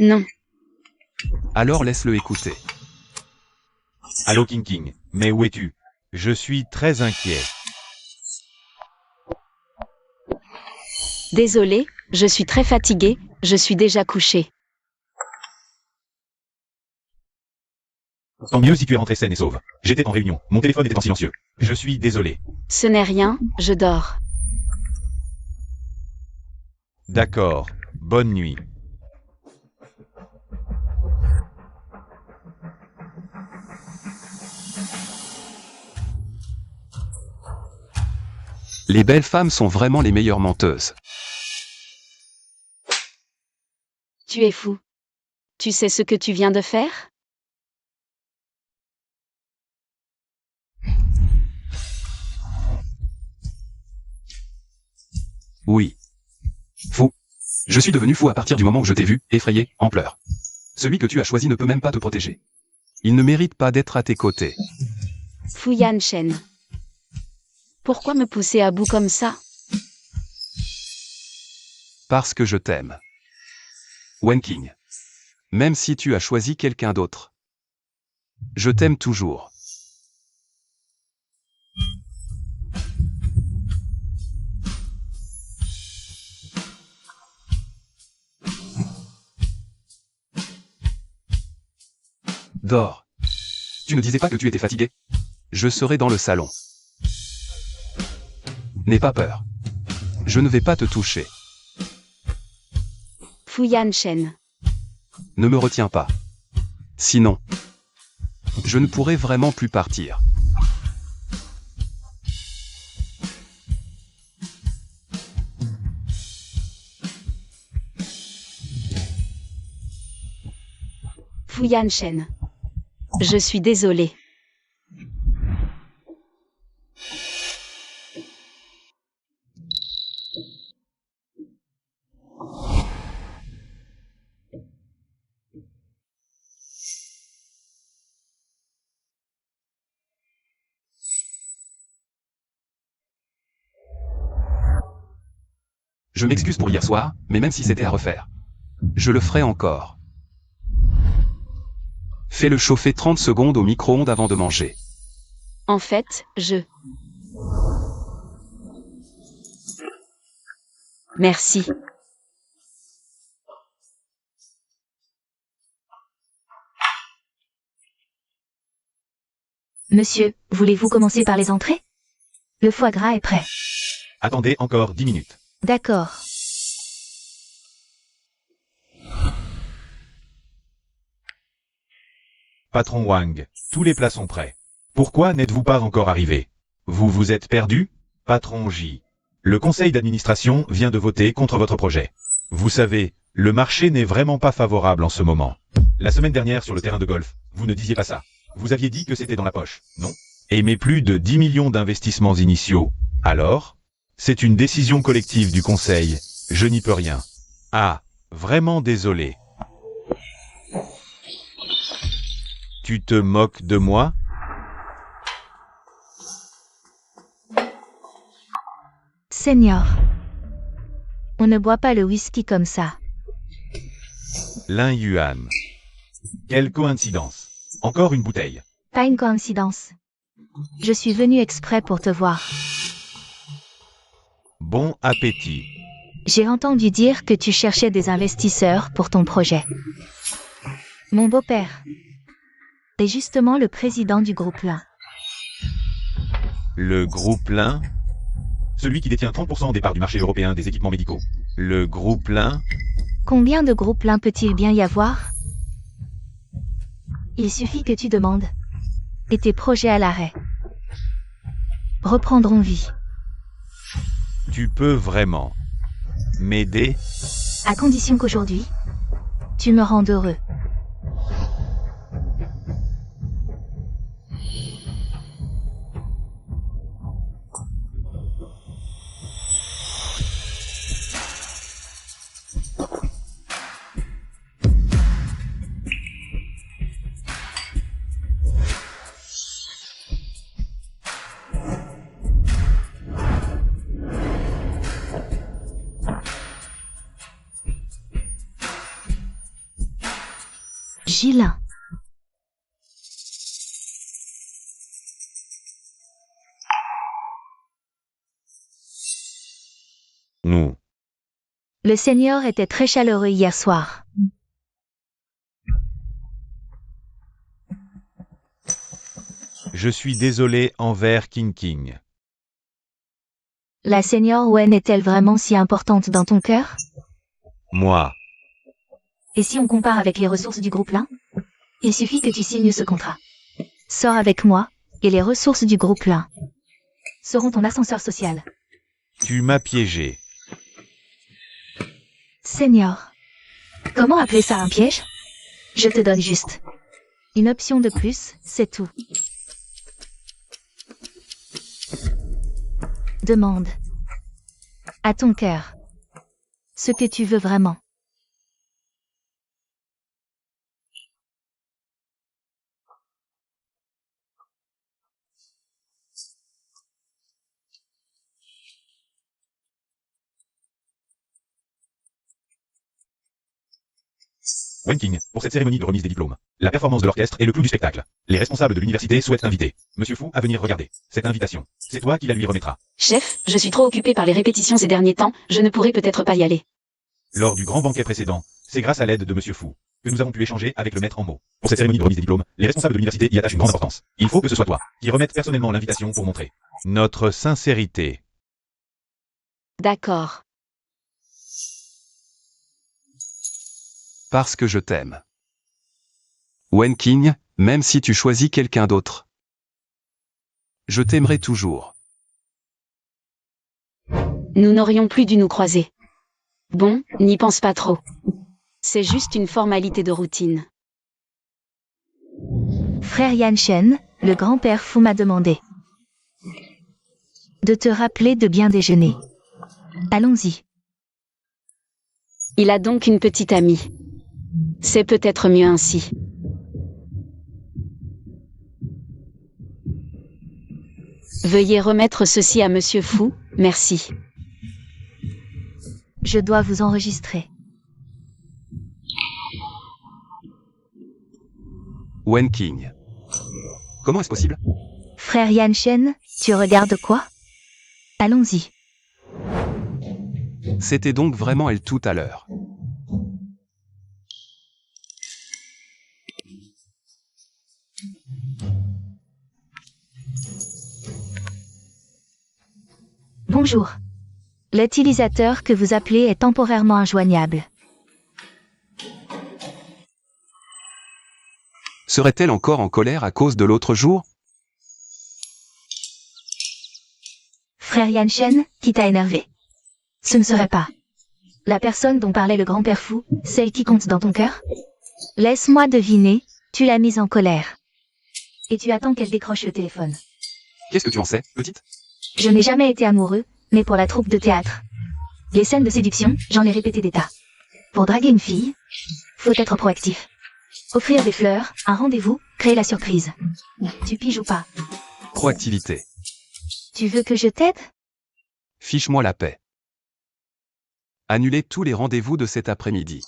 S3: Non.
S4: Alors laisse-le écouter.
S1: Allô King King, mais où es-tu? Je suis très inquiet.
S3: Désolé, je suis très fatiguée, je suis déjà couchée.
S1: Tant mieux si tu es rentré saine et sauve. J'étais en réunion, mon téléphone était en silencieux. Je suis désolé.
S3: Ce n'est rien, je dors.
S1: D'accord, bonne nuit.
S4: Les belles femmes sont vraiment les meilleures menteuses.
S3: Tu es fou. Tu sais ce que tu viens de faire?
S4: Oui. Fou. Je suis devenu fou à partir du moment où je t'ai vu, effrayé, en pleurs. Celui que tu as choisi ne peut même pas te protéger. Il ne mérite pas d'être à tes côtés.
S3: Fu Yanshen. Pourquoi me pousser à bout comme ça?
S4: Parce que je t'aime. Wen King. Même si tu as choisi quelqu'un d'autre. Je t'aime toujours. Dors. Tu ne disais pas que tu étais fatigué? Je serai dans le salon. N'aie pas peur. Je ne vais pas te toucher.
S3: Fu Yanshen.
S4: Ne me retiens pas. Sinon, je ne pourrai vraiment plus partir.
S3: Fu Yanshen. Je suis désolée.
S4: Je m'excuse pour hier soir, mais même si c'était à refaire, je le ferai encore. Fais-le chauffer 30 secondes au micro-ondes avant de manger.
S3: En fait, je... Merci.
S2: Monsieur, voulez-vous commencer par les entrées? Le foie gras est prêt.
S1: Attendez encore 10 minutes.
S2: D'accord.
S1: Patron Wang, tous les plats sont prêts. Pourquoi n'êtes-vous pas encore arrivé? Vous vous êtes perdu? Patron J. Le conseil d'administration vient de voter contre votre projet. Vous savez, le marché n'est vraiment pas favorable en ce moment. La semaine dernière sur le terrain de golf, vous ne disiez pas ça. Vous aviez dit que c'était dans la poche, non? Et mais plus de 10 millions d'investissements initiaux. Alors? C'est une décision collective du conseil. Je n'y peux rien. Ah, vraiment désolé. Tu te moques de moi?
S2: Seigneur. On ne boit pas le whisky comme ça.
S1: Lin Yuan. Quelle coïncidence. Encore une bouteille.
S2: Pas une coïncidence. Je suis venu exprès pour te voir.
S1: Bon appétit.
S2: J'ai entendu dire que tu cherchais des investisseurs pour ton projet. Mon beau-père est justement le président du groupe 1.
S1: Le groupe Lin? Celui qui détient 30% des parts du marché européen des équipements médicaux. Le groupe Lin?
S2: Combien de groupes Lin peut-il bien y avoir? Il suffit que tu demandes. Et tes projets à l'arrêt reprendront vie.
S1: Tu peux vraiment m'aider?
S2: À condition qu'aujourd'hui, tu me rendes heureux. Gilin.
S1: Nous.
S2: Le Seigneur était très chaleureux hier soir.
S1: Je suis désolé envers King King.
S2: La Seigneur Wen est-elle vraiment si importante dans ton cœur?
S1: Moi.
S2: Et si on compare avec les ressources du groupe Lin? Il suffit que tu signes ce contrat. Sors avec moi, et les ressources du groupe Lin seront ton ascenseur social.
S1: Tu m'as piégé.
S2: Seigneur. Comment appeler ça un piège? Je te donne juste une option de plus, c'est tout. Demande à ton cœur ce que tu veux vraiment.
S1: Wen King, pour cette cérémonie de remise des diplômes. La performance de l'orchestre est le clou du spectacle. Les responsables de l'université souhaitent inviter Monsieur Fu à venir regarder cette invitation. C'est toi qui la lui remettras.
S3: Chef, je suis trop occupé par les répétitions ces derniers temps, je ne pourrai peut-être pas y aller.
S1: Lors du grand banquet précédent, c'est grâce à l'aide de Monsieur Fu que nous avons pu échanger avec le maître en mots. Pour cette cérémonie de remise des diplômes, les responsables de l'université y attachent une grande importance. Il faut que ce soit toi qui remette personnellement l'invitation pour montrer notre sincérité.
S3: D'accord.
S4: Parce que je t'aime. Wen King, même si tu choisis quelqu'un d'autre. Je t'aimerai toujours.
S3: Nous n'aurions plus dû nous croiser. Bon, n'y pense pas trop. C'est juste une formalité de routine.
S2: Frère Yan Shen, le grand-père Fu m'a demandé de te rappeler de bien déjeuner. Allons-y.
S3: Il a donc une petite amie. C'est peut-être mieux ainsi. Veuillez remettre ceci à Monsieur Fu, merci.
S2: Je dois vous enregistrer.
S4: Wen King. Comment est-ce possible?
S2: Frère Yan Shen, tu regardes quoi? Allons-y.
S4: C'était donc vraiment elle tout à l'heure.
S2: Bonjour. L'utilisateur que vous appelez est temporairement injoignable.
S4: Serait-elle encore en colère à cause de l'autre jour?
S2: Frère Yan Shen, qui t'a énervé? Ce ne serait pas la personne dont parlait le grand-père Fu, celle qui compte dans ton cœur? Laisse-moi deviner, tu l'as mise en colère. Et tu attends qu'elle décroche le téléphone.
S4: Qu'est-ce que tu en sais, petite?
S2: Je n'ai jamais été amoureux, mais pour la troupe de théâtre. Les scènes de séduction, j'en ai répété des tas. Pour draguer une fille, faut être proactif. Offrir des fleurs, un rendez-vous, créer la surprise. Tu piges ou pas?
S4: Proactivité.
S2: Tu veux que je t'aide?
S4: Fiche-moi la paix. Annulez tous les rendez-vous de cet après-midi.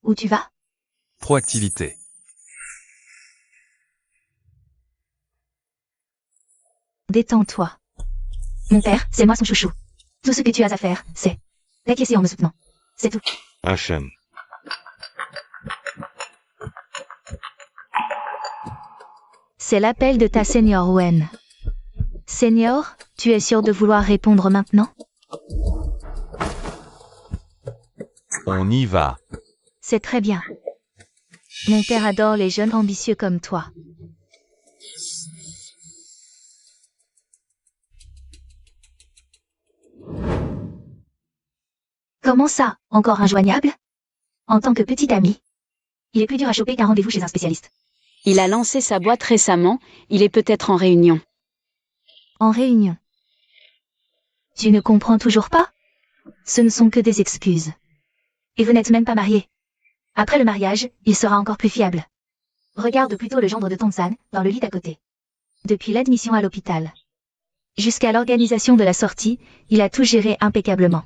S2: Où tu vas?
S4: Proactivité.
S2: Détends-toi. Mon père, c'est moi son chouchou. Tout ce que tu as à faire, c'est d'acquiescer en me soutenant. C'est tout.
S1: Hachem.
S2: C'est l'appel de ta senior Wen. Senior, tu es sûr de vouloir répondre maintenant?
S1: On y va.
S2: C'est très bien. Mon père adore les jeunes ambitieux comme toi. Comment ça, encore injoignable? En tant que petit ami. Il est plus dur à choper qu'un rendez-vous chez un spécialiste.
S3: Il a lancé sa boîte récemment, il est peut-être en réunion.
S2: En réunion. Tu ne comprends toujours pas? Ce ne sont que des excuses. Et vous n'êtes même pas mariés. Après le mariage, il sera encore plus fiable. Regarde plutôt le gendre de Tonsan, dans le lit d'à côté. Depuis l'admission à l'hôpital jusqu'à l'organisation de la sortie, il a tout géré impeccablement.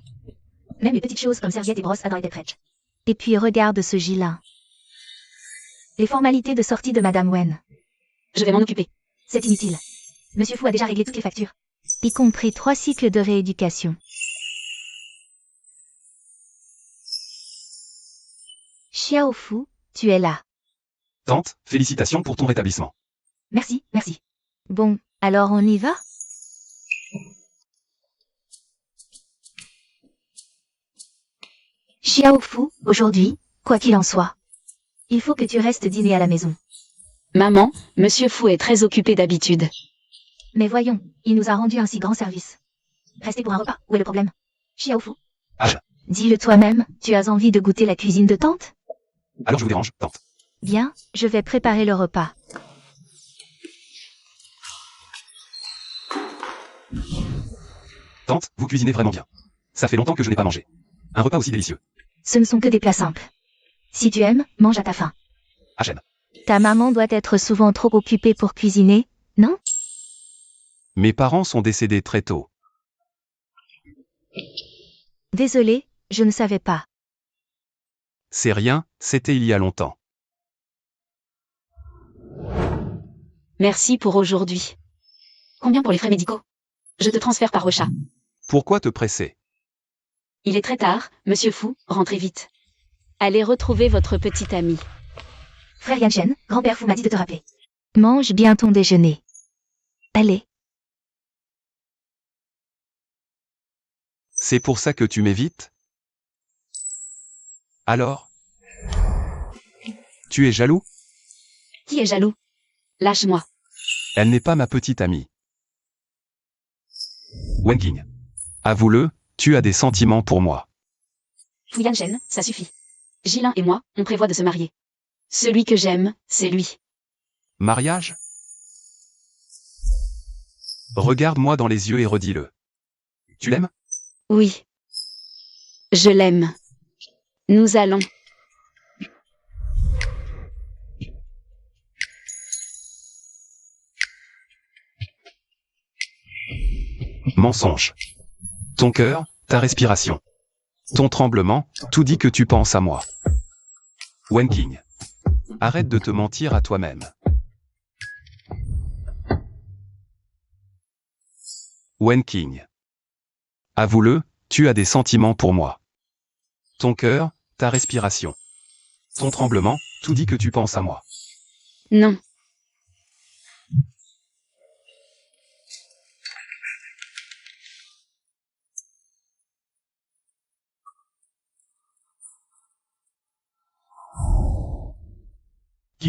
S2: Même les petites choses comme serviettes et brosses à dents étaient prêtes. Et puis regarde ce Gilin. Les formalités de sortie de Madame Wen.
S3: Je vais m'en occuper.
S2: C'est inutile. Monsieur Fu a déjà réglé toutes les factures. Y compris 3 cycles de rééducation. Xiao Fu, tu es là.
S4: Tante, félicitations pour ton rétablissement.
S2: Merci, merci. Bon, alors on y va? Xiao Fu, aujourd'hui, quoi qu'il en soit, il faut que tu restes dîner à la maison.
S3: Maman, Monsieur Fu est très occupé d'habitude.
S2: Mais voyons, il nous a rendu un si grand service. Rester pour un repas, où est le problème? Xiao Fu.
S4: Ah.
S2: Dis-le toi-même, tu as envie de goûter la cuisine de tante?
S4: Alors je vous dérange, tante.
S2: Bien, je vais préparer le repas.
S4: Tante, vous cuisinez vraiment bien. Ça fait longtemps que je n'ai pas mangé. Un repas aussi délicieux.
S2: Ce ne sont que des plats simples. Si tu aimes, mange à ta faim.
S4: Ah, j'aime.
S2: Ta maman doit être souvent trop occupée pour cuisiner, non?
S4: Mes parents sont décédés très tôt.
S2: Désolée, je ne savais pas.
S4: C'est rien, c'était il y a longtemps.
S3: Merci pour aujourd'hui. Combien pour les frais médicaux? Je te transfère par Rocha.
S4: Pourquoi te presser?
S3: Il est très tard, Monsieur Fu, rentrez vite. Allez retrouver votre petite amie.
S2: Frère Yanchen, grand-père Fu m'a dit de te rappeler. Mange bien ton déjeuner. Allez.
S4: C'est pour ça que tu m'évites? Alors? Tu es jaloux?
S3: Qui est jaloux? Lâche-moi.
S4: Elle n'est pas ma petite amie. Wenking. Avoue-le, tu as des sentiments pour moi.
S3: Fu Yanchen, ça suffit. Gilin et moi, on prévoit de se marier. Celui que j'aime, c'est lui.
S4: Mariage? Regarde-moi dans les yeux et redis-le. Tu l'aimes?
S3: Oui. Je l'aime. Nous allons.
S4: Mensonge. Ton cœur, ta respiration. Ton tremblement, tout dit que tu penses à moi. Wenking. Arrête de te mentir à toi-même. Wenking. Avoue-le, tu as des sentiments pour moi. Ton cœur, ta respiration. Ton tremblement, tout dit que tu penses à moi.
S3: Non.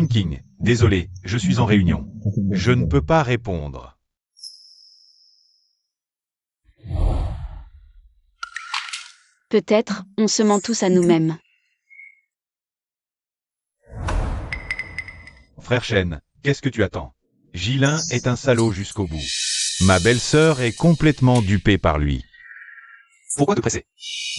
S1: King, désolé, je suis en réunion. Je ne peux pas répondre.
S3: Peut-être, on se ment tous à nous-mêmes.
S1: Frère Chen, qu'est-ce que tu attends? Gilin est un salaud jusqu'au bout. Ma belle-sœur est complètement dupée par lui.
S4: Pourquoi te presser?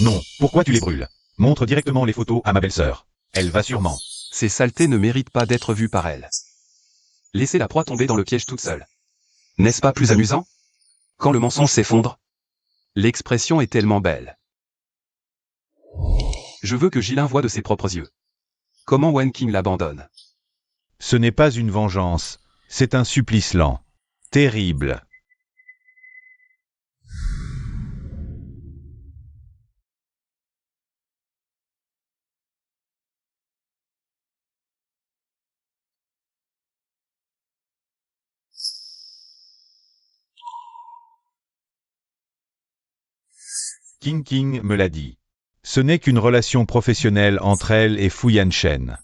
S1: Non, pourquoi tu les brûles? Montre directement les photos à ma belle-sœur. Elle va sûrement.
S4: Ces saletés ne méritent pas d'être vues par elle. Laissez la proie tomber dans le piège toute seule. N'est-ce pas plus amusant? Quand le mensonge s'effondre? L'expression est tellement belle. Je veux que Gilin voie de ses propres yeux. Comment Wenking l'abandonne?
S1: Ce n'est pas une vengeance, c'est un supplice lent. Terrible. King King me l'a dit. Ce n'est qu'une relation professionnelle entre elle et Fu Yanshen.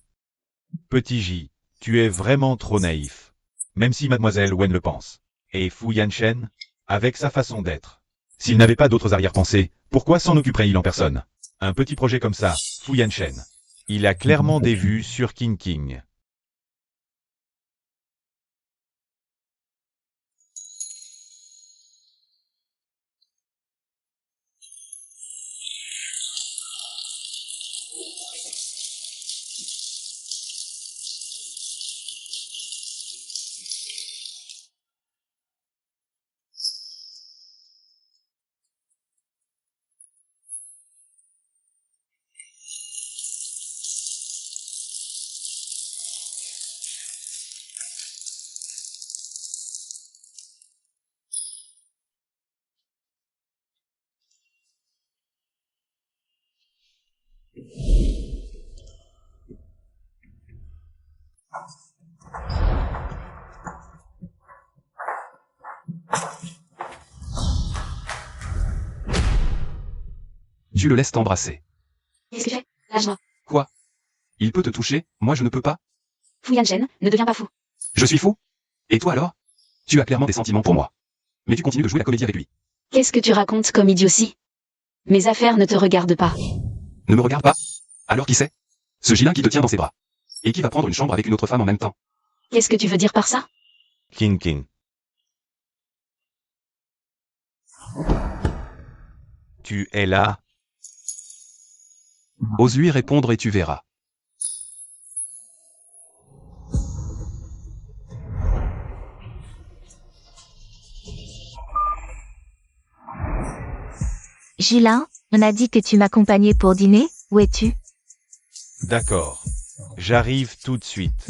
S1: Petit J, tu es vraiment trop naïf. Même si mademoiselle Wen le pense. Et Fu Yanshen, avec sa façon d'être. S'il n'avait pas d'autres arrière-pensées, pourquoi s'en occuperait-il en personne? Un petit projet comme ça, Fu Yanshen. Il a clairement des vues sur King King.
S4: Tu le laisses t'embrasser.
S3: Qu'est-ce que j'ai? Lâche-moi.
S4: Quoi? Il peut te toucher, moi je ne peux pas?
S3: Fu Yanshen, ne deviens pas fou.
S4: Je suis fou? Et toi alors? Tu as clairement des sentiments pour moi. Mais tu continues de jouer la comédie avec lui.
S3: Qu'est-ce que tu racontes comme idiotie? Mes affaires ne te regardent pas.
S4: Ne me regarde pas. Alors qui c'est? Ce Gilin qui te tient dans ses bras. Et qui va prendre une chambre avec une autre femme en même temps.
S3: Qu'est-ce que tu veux dire par ça?
S1: King King. Tu es là?
S4: Ose lui répondre et tu verras.
S2: Gilin, on a dit que tu m'accompagnais pour dîner, où es-tu?
S1: D'accord. J'arrive tout de suite.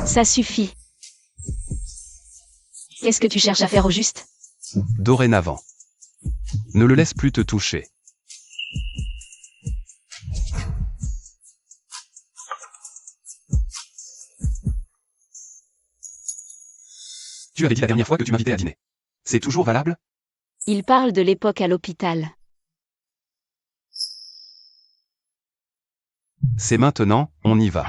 S3: Ça suffit. Qu'est-ce que tu cherches à faire au juste?
S4: Dorénavant. Ne le laisse plus te toucher. Tu avais dit la dernière fois que tu m'invitais à dîner. C'est toujours valable?
S3: Il parle de l'époque à l'hôpital.
S4: C'est maintenant, on y va.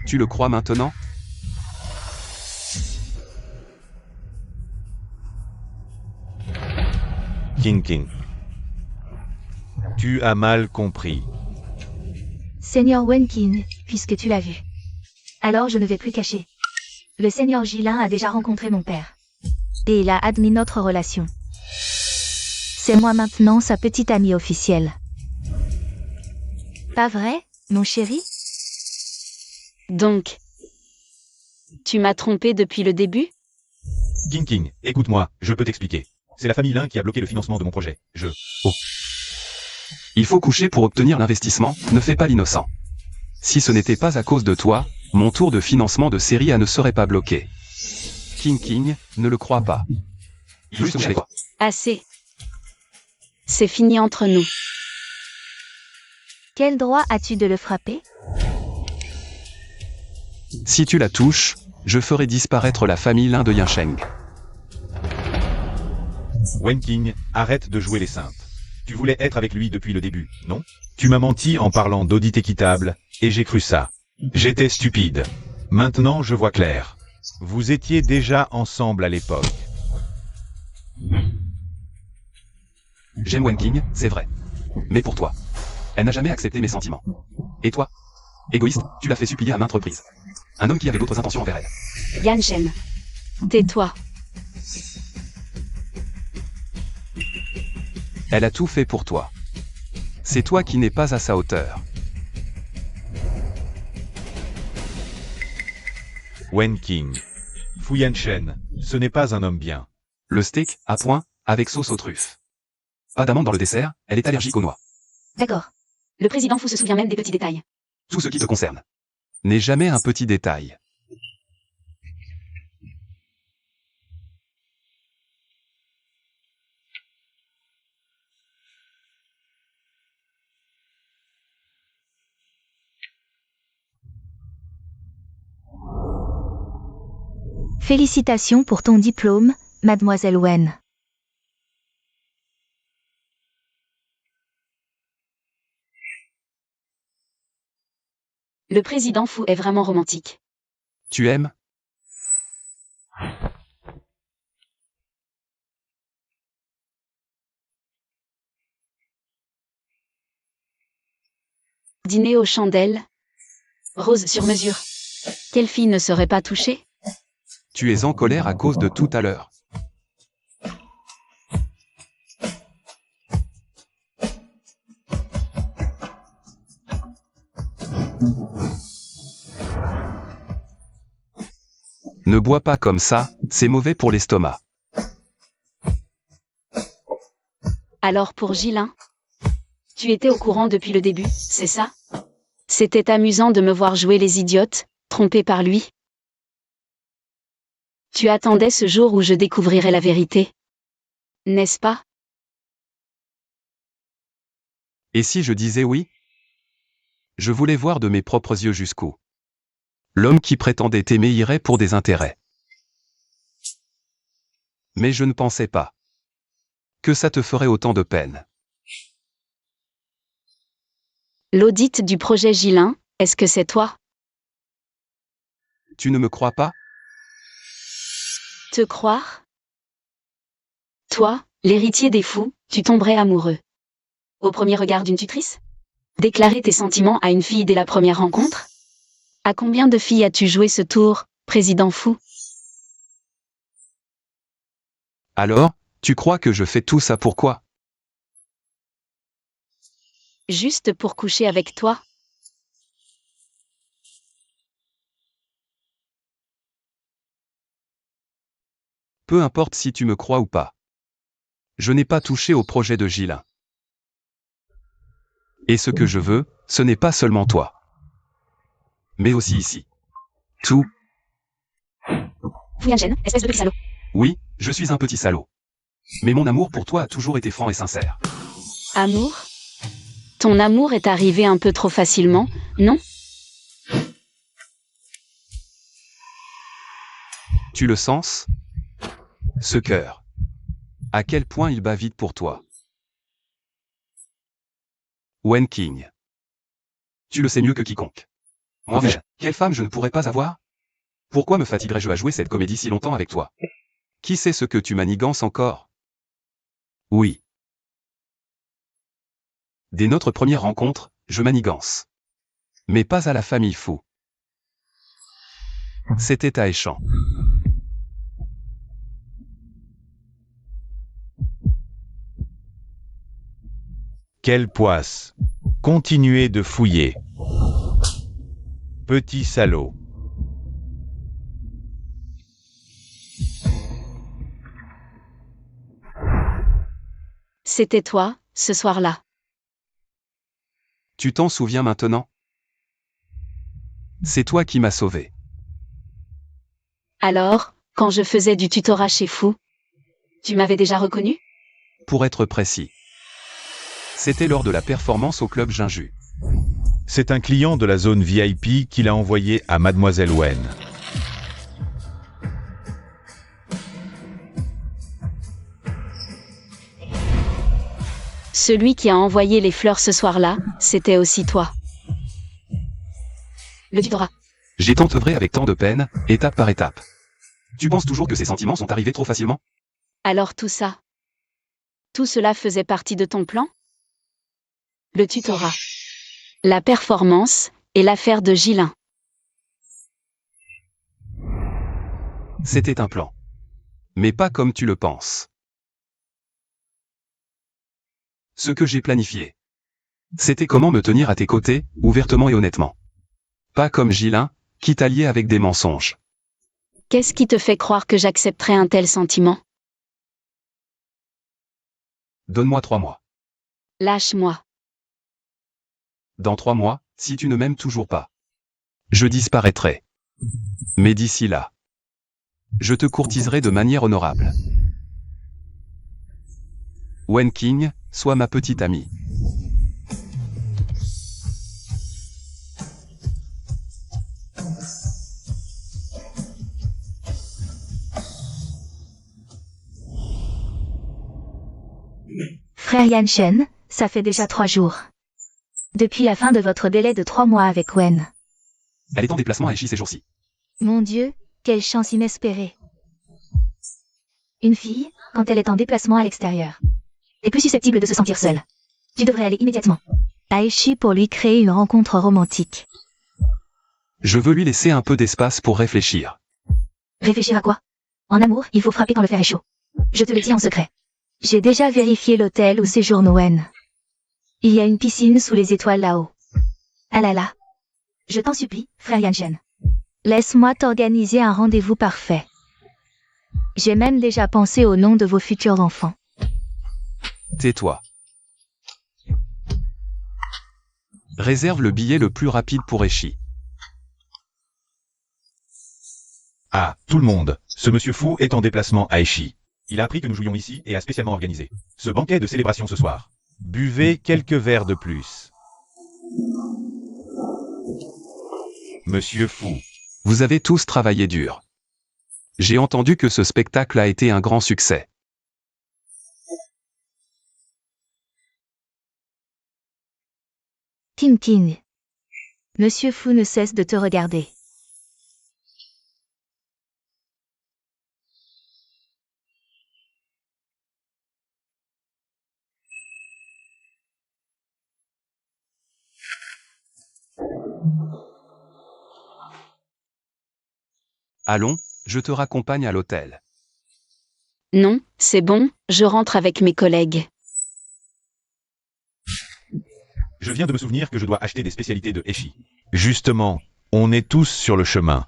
S4: Tu le crois maintenant?
S1: King King. Tu as mal compris.
S2: Seigneur Wenkin, puisque tu l'as vu. Alors je ne vais plus cacher. Le Seigneur Gilin a déjà rencontré mon père. Et il a admis notre relation. C'est moi maintenant sa petite amie officielle. Pas vrai, mon chéri?
S3: Donc, tu m'as trompé depuis le début?
S1: King King, écoute-moi, je peux t'expliquer. C'est la famille Lin qui a bloqué le financement de mon projet.
S4: Il faut coucher pour obtenir l'investissement, ne fais pas l'innocent. Si ce n'était pas à cause de toi, mon tour de financement de série A ne serait pas bloqué. King King, ne le crois pas. Il veut juste coucher avec toi.
S3: Assez. C'est fini entre nous.
S2: Quel droit as-tu de le frapper?
S4: Si tu la touches, je ferai disparaître la famille Lin de Yansheng.
S1: Wen King, arrête de jouer les saintes. Tu voulais être avec lui depuis le début, non? Tu m'as menti en parlant d'audit équitable, et j'ai cru ça. J'étais stupide. Maintenant je vois clair. Vous étiez déjà ensemble à l'époque.
S4: J'aime Wen King, c'est vrai. Mais pour toi, elle n'a jamais accepté mes sentiments. Et toi, égoïste, tu l'as fait supplier à maintes reprises. Un homme qui avait d'autres intentions envers elle.
S3: Yanshen, tais-toi.
S4: Elle a tout fait pour toi. C'est toi qui n'es pas à sa hauteur.
S1: Wen King. Fu Yanshen, ce n'est pas un homme bien.
S4: Le steak, à point, avec sauce aux truffes. Pas d'amande dans le dessert, elle est allergique aux noix.
S3: D'accord. Le président Fu se souvient même des petits détails.
S4: Tout ce qui te concerne n'est jamais un petit détail.
S2: Félicitations pour ton diplôme, mademoiselle Wen.
S3: Le président Fu est vraiment romantique.
S4: Tu aimes?
S3: Dîner aux chandelles. Rose sur mesure. Quelle fille ne serait pas touchée?
S4: Tu es en colère à cause de tout à l'heure. Ne bois pas comme ça, c'est mauvais pour l'estomac.
S3: Alors pour Gilin? Tu étais au courant depuis le début, c'est ça? C'était amusant de me voir jouer les idiotes, trompée par lui. Tu attendais ce jour où je découvrirais la vérité. N'est-ce pas?
S4: Et si je disais oui? Je voulais voir de mes propres yeux jusqu'où l'homme qui prétendait t'aimer irait pour des intérêts. Mais je ne pensais pas que ça te ferait autant de peine.
S3: L'audit du projet Gilin, est-ce que c'est toi?
S4: Tu ne me crois pas?
S3: Te croire? Toi, l'héritier des fous, tu tomberais amoureux. Au premier regard d'une tutrice? Déclarer tes sentiments à une fille dès la première rencontre? À combien de filles as-tu joué ce tour, président Fu?
S4: Alors, tu crois que je fais tout ça pourquoi?
S3: Juste pour coucher avec toi?
S4: Peu importe si tu me crois ou pas. Je n'ai pas touché au projet de Gilin. Et ce que je veux, ce n'est pas seulement toi. Mais aussi ici. Tout.
S3: Fu Yanshen, espèce de petit salaud.
S4: Oui, je suis un petit salaud. Mais mon amour pour toi a toujours été franc et sincère.
S3: Amour? Ton amour est arrivé un peu trop facilement, non?
S4: Tu le sens? Ce cœur. À quel point il bat vite pour toi. Wen King. Tu le sais mieux que quiconque. Moi, quelle femme je ne pourrais pas avoir? Pourquoi me fatiguerais-je à jouer cette comédie si longtemps avec toi? Qui sait ce que tu manigances encore? Oui. Dès notre première rencontre, je manigance. Mais pas à la famille Fu. C'était à Échamps.
S1: Quelle poisse! Continuez de fouiller. Petit salaud.
S3: C'était toi, ce soir-là.
S4: Tu t'en souviens maintenant? C'est toi qui m'as sauvé.
S3: Alors, quand je faisais du tutorat chez Fu, tu m'avais déjà reconnu?
S4: Pour être précis. C'était lors de la performance au club Jinju.
S1: C'est un client de la zone VIP qui l'a envoyé à mademoiselle Wen.
S3: Celui qui a envoyé les fleurs ce soir-là, c'était aussi toi. Le tutorat.
S4: J'ai tant œuvré avec tant de peine, étape par étape. Tu penses toujours que ces sentiments sont arrivés trop facilement?
S3: Alors tout ça. Tout cela faisait partie de ton plan? Le tutorat. La performance, et l'affaire de Gilin.
S4: C'était un plan. Mais pas comme tu le penses. Ce que j'ai planifié, c'était comment me tenir à tes côtés, ouvertement et honnêtement. Pas comme Gilin, qui t'a lié avec des mensonges.
S3: Qu'est-ce qui te fait croire que j'accepterais un tel sentiment?
S4: Donne-moi 3 mois.
S3: Lâche-moi.
S4: Dans 3 mois, si tu ne m'aimes toujours pas, je disparaîtrai. Mais d'ici là, je te courtiserai de manière honorable. Wen King, sois ma petite amie.
S2: Frère Yanshen, ça fait déjà 3 jours. Depuis la fin de votre délai de 3 mois avec Wen.
S4: Elle est en déplacement à Eshi ces jours-ci.
S2: Mon Dieu, quelle chance inespérée. Une fille, quand elle est en déplacement à l'extérieur, est plus susceptible de se sentir seule. Tu devrais aller immédiatement à Eshi pour lui créer une rencontre romantique.
S4: Je veux lui laisser un peu d'espace pour réfléchir.
S2: Réfléchir à quoi? En amour, il faut frapper quand le fer est chaud. Je te le dis en secret. J'ai déjà vérifié l'hôtel où séjourne Wen. Il y a une piscine sous les étoiles là-haut. Ah là là. Je t'en supplie, frère Yanshen. Laisse-moi t'organiser un rendez-vous parfait. J'ai même déjà pensé au nom de vos futurs enfants.
S4: Tais-toi. Réserve le billet le plus rapide pour Eshi.
S1: Ah, tout le monde, ce monsieur fou est en déplacement à Eshi. Il a appris que nous jouions ici et a spécialement organisé ce banquet de célébration ce soir. Buvez quelques verres de plus. Monsieur fou.
S4: Vous avez tous travaillé dur. J'ai entendu que ce spectacle a été un grand succès.
S2: Ting Ting. Monsieur Fou ne cesse de te regarder.
S4: Allons, je te raccompagne à l'hôtel.
S3: Non, c'est bon, je rentre avec mes collègues.
S1: Je viens de me souvenir que je dois acheter des spécialités de Eshi. Justement, on est tous sur le chemin.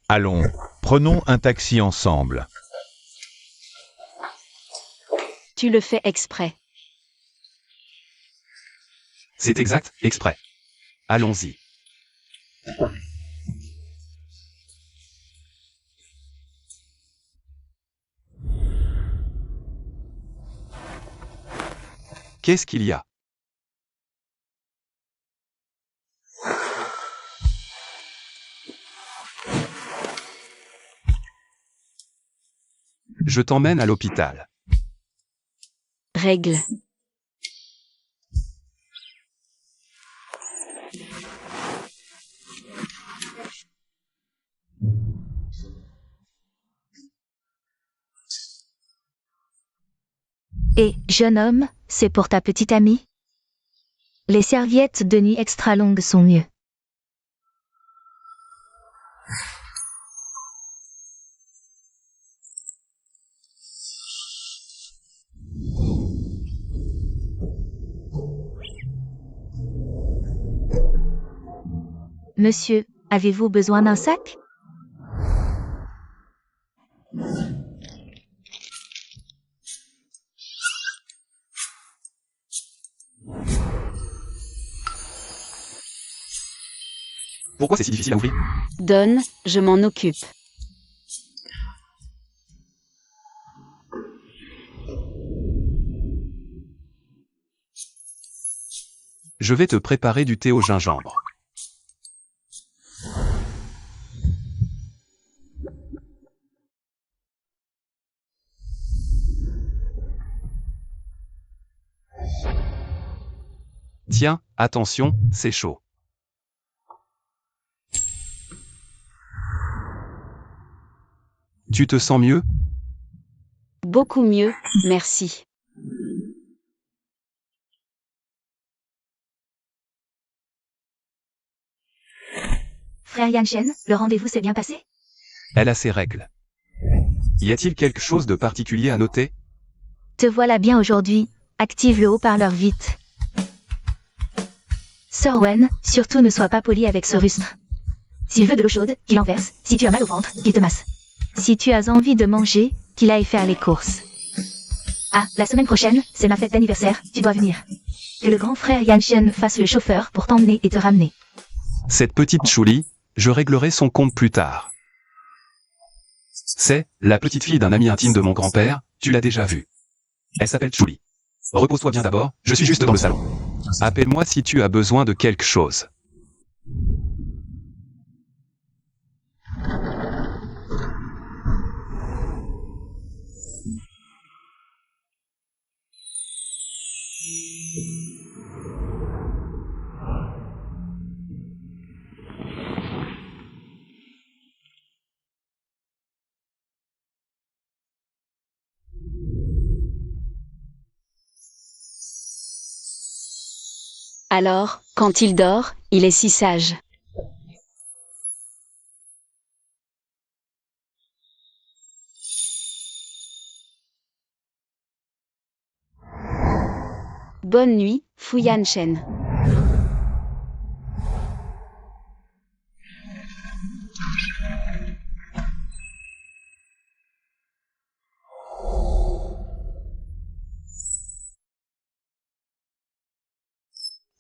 S1: Allons, prenons un taxi ensemble.
S3: Tu le fais exprès.
S4: C'est exact, exprès. Allons-y. Qu'est-ce qu'il y a? Je t'emmène à l'hôpital.
S3: Règle.
S2: Et, jeune homme, c'est pour ta petite amie? Les serviettes de nuit extra longues sont mieux. Monsieur, avez-vous besoin d'un sac?
S4: Pourquoi c'est si difficile à ouvrir?
S3: Donne, je m'en occupe.
S4: Je vais te préparer du thé au gingembre. Tiens, attention, c'est chaud. Tu te sens mieux?
S3: Beaucoup mieux, merci.
S2: Frère Yanshen, le rendez-vous s'est bien passé?
S4: Elle a ses règles. Y a-t-il quelque chose de particulier à noter?
S2: Te voilà bien aujourd'hui, active le haut-parleur vite. Sir Wen, surtout ne sois pas poli avec ce rustre. S'il veut de l'eau chaude, qu'il en verse. Si tu as mal au ventre, qu'il te masse. Si tu as envie de manger, qu'il aille faire les courses. Ah, la semaine prochaine, c'est ma fête d'anniversaire, tu dois venir. Que le grand frère Yanshen fasse le chauffeur pour t'emmener et te ramener.
S4: Cette petite Chouli, je réglerai son compte plus tard. C'est la petite fille d'un ami intime de mon grand-père, tu l'as déjà vue. Elle s'appelle Chouli. Repose-toi bien d'abord, je suis juste dans le salon. Appelle-moi si tu as besoin de quelque chose.
S3: Alors, quand il dort, il est si sage. Bonne nuit, Fuyan Shen.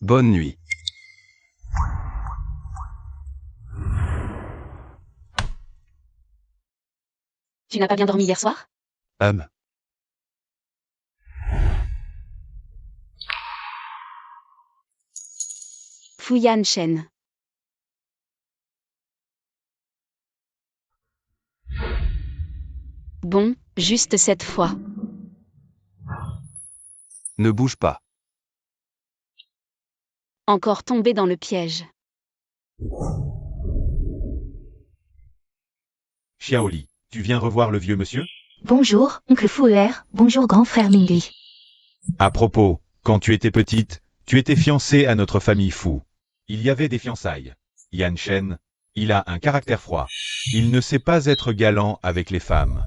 S4: Bonne nuit.
S3: Tu n'as pas bien dormi hier soir? Fuyan Shen. Bon, juste cette fois.
S4: Ne bouge pas.
S3: Encore tombé dans le piège.
S1: Xiaoli, tu viens revoir le vieux monsieur?
S2: Bonjour, oncle Fouer, bonjour grand frère Mingli.
S1: À propos, quand tu étais petite, tu étais fiancée à notre famille Fu. Il y avait des fiançailles. Yan Shen, il a un caractère froid. Il ne sait pas être galant avec les femmes.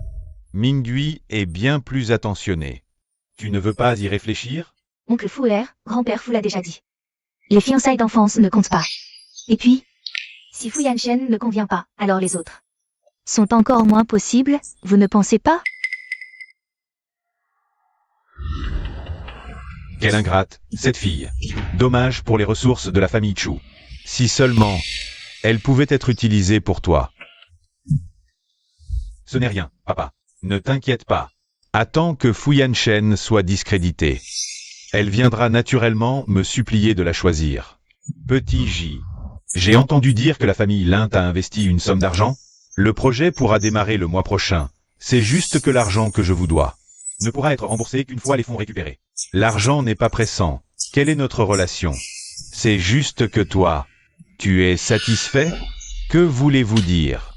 S1: Mingui est bien plus attentionné. Tu ne veux pas y réfléchir?
S2: Oncle Fouer, grand-père Fou l'a déjà dit. Les fiançailles d'enfance ne comptent pas. Et puis, si Fuyan Shen ne convient pas, alors les autres sont encore moins possibles, vous ne pensez pas?
S1: Quelle ingrate, cette fille. Dommage pour les ressources de la famille Chu. Si seulement, elle pouvait être utilisée pour toi. Ce n'est rien, papa. Ne t'inquiète pas. Attends que Fuyan Shen soit discréditée. Elle viendra naturellement me supplier de la choisir. Petit J. J'ai entendu dire que la famille Lin a investi une somme d'argent. Le projet pourra démarrer le mois prochain. C'est juste que l'argent que je vous dois ne pourra être remboursé qu'une fois les fonds récupérés. L'argent n'est pas pressant. Quelle est notre relation? C'est juste que toi, tu es satisfait? Que voulez-vous dire?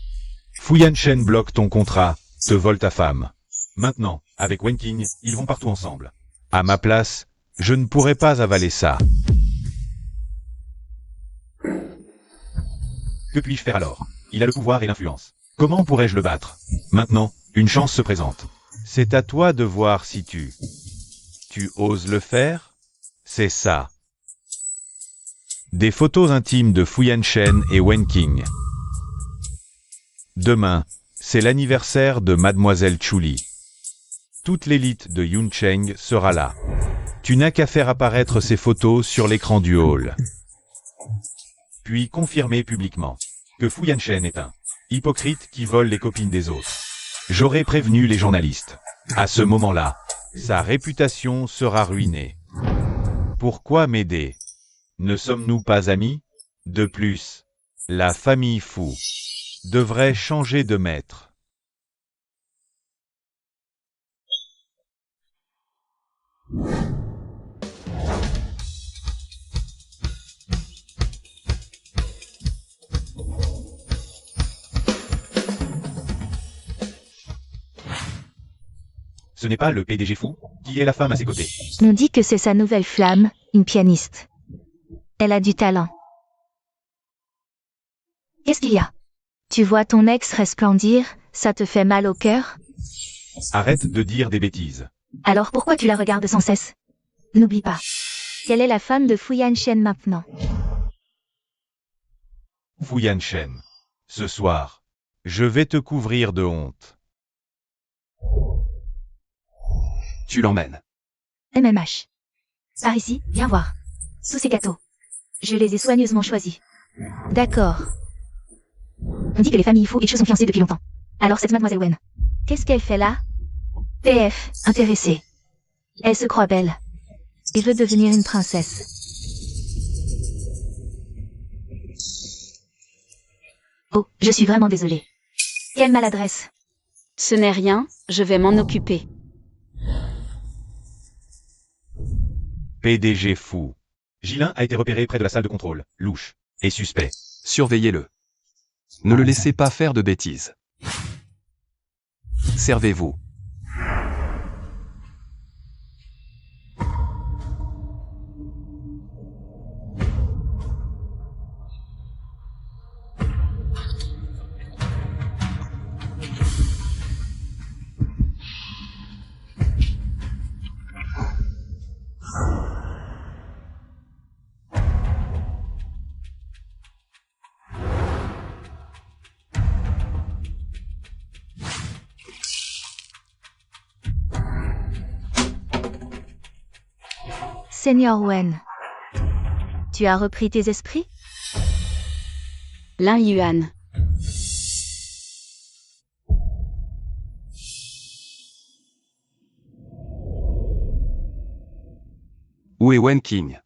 S1: Fuyan Shen bloque ton contrat, te vole ta femme. Maintenant, avec Wen Qing, ils vont partout ensemble. À ma place, je ne pourrais pas avaler ça. Que puis-je faire alors? Il a le pouvoir et l'influence. Comment pourrais-je le battre? Maintenant, une chance se présente. C'est à toi de voir si tu oses le faire? C'est ça. Des photos intimes de Fuyan Shen et Wen Qing. Demain, c'est l'anniversaire de Mademoiselle Chuli. Toute l'élite de Yuncheng sera là. Tu n'as qu'à faire apparaître ces photos sur l'écran du hall. Puis confirmer publiquement que Fuyan Shen est un hypocrite qui vole les copines des autres. J'aurais prévenu les journalistes. À ce moment-là, sa réputation sera ruinée. Pourquoi m'aider? Ne sommes-nous pas amis? De plus, la famille Fu devrait changer de maître. Ce n'est pas le PDG Fu qui est la femme à ses côtés.
S2: On dit que c'est sa nouvelle flamme, une pianiste. Elle a du talent. Qu'est-ce qu'il y a? Tu vois ton ex resplendir, ça te fait mal au cœur?
S1: Arrête de dire des bêtises.
S2: Alors pourquoi tu la regardes sans cesse? N'oublie pas. Quelle est la femme de Fuyan Shen maintenant?
S1: Fuyan Shen. Ce soir, je vais te couvrir de honte.
S4: Tu l'emmènes.
S2: MMH. Par ici, viens voir. Tous ces gâteaux. Je les ai soigneusement choisis. D'accord. On dit que les familles Fu et Chu sont fiancées depuis longtemps. Alors cette mademoiselle Wen, qu'est-ce qu'elle fait là? PF, intéressée. Elle se croit belle. Et veut devenir une princesse. Oh, je suis vraiment désolée. Quelle maladresse.
S3: Ce n'est rien, je vais m'en occuper.
S1: PDG fou. Gilin a été repéré près de la salle de contrôle, louche et suspect.
S4: Surveillez-le. Ne le laissez pas faire de bêtises. Servez-vous.
S2: Seigneur Wen, tu as repris tes esprits?
S3: Lin Yuan.
S4: Où est Wen Qing?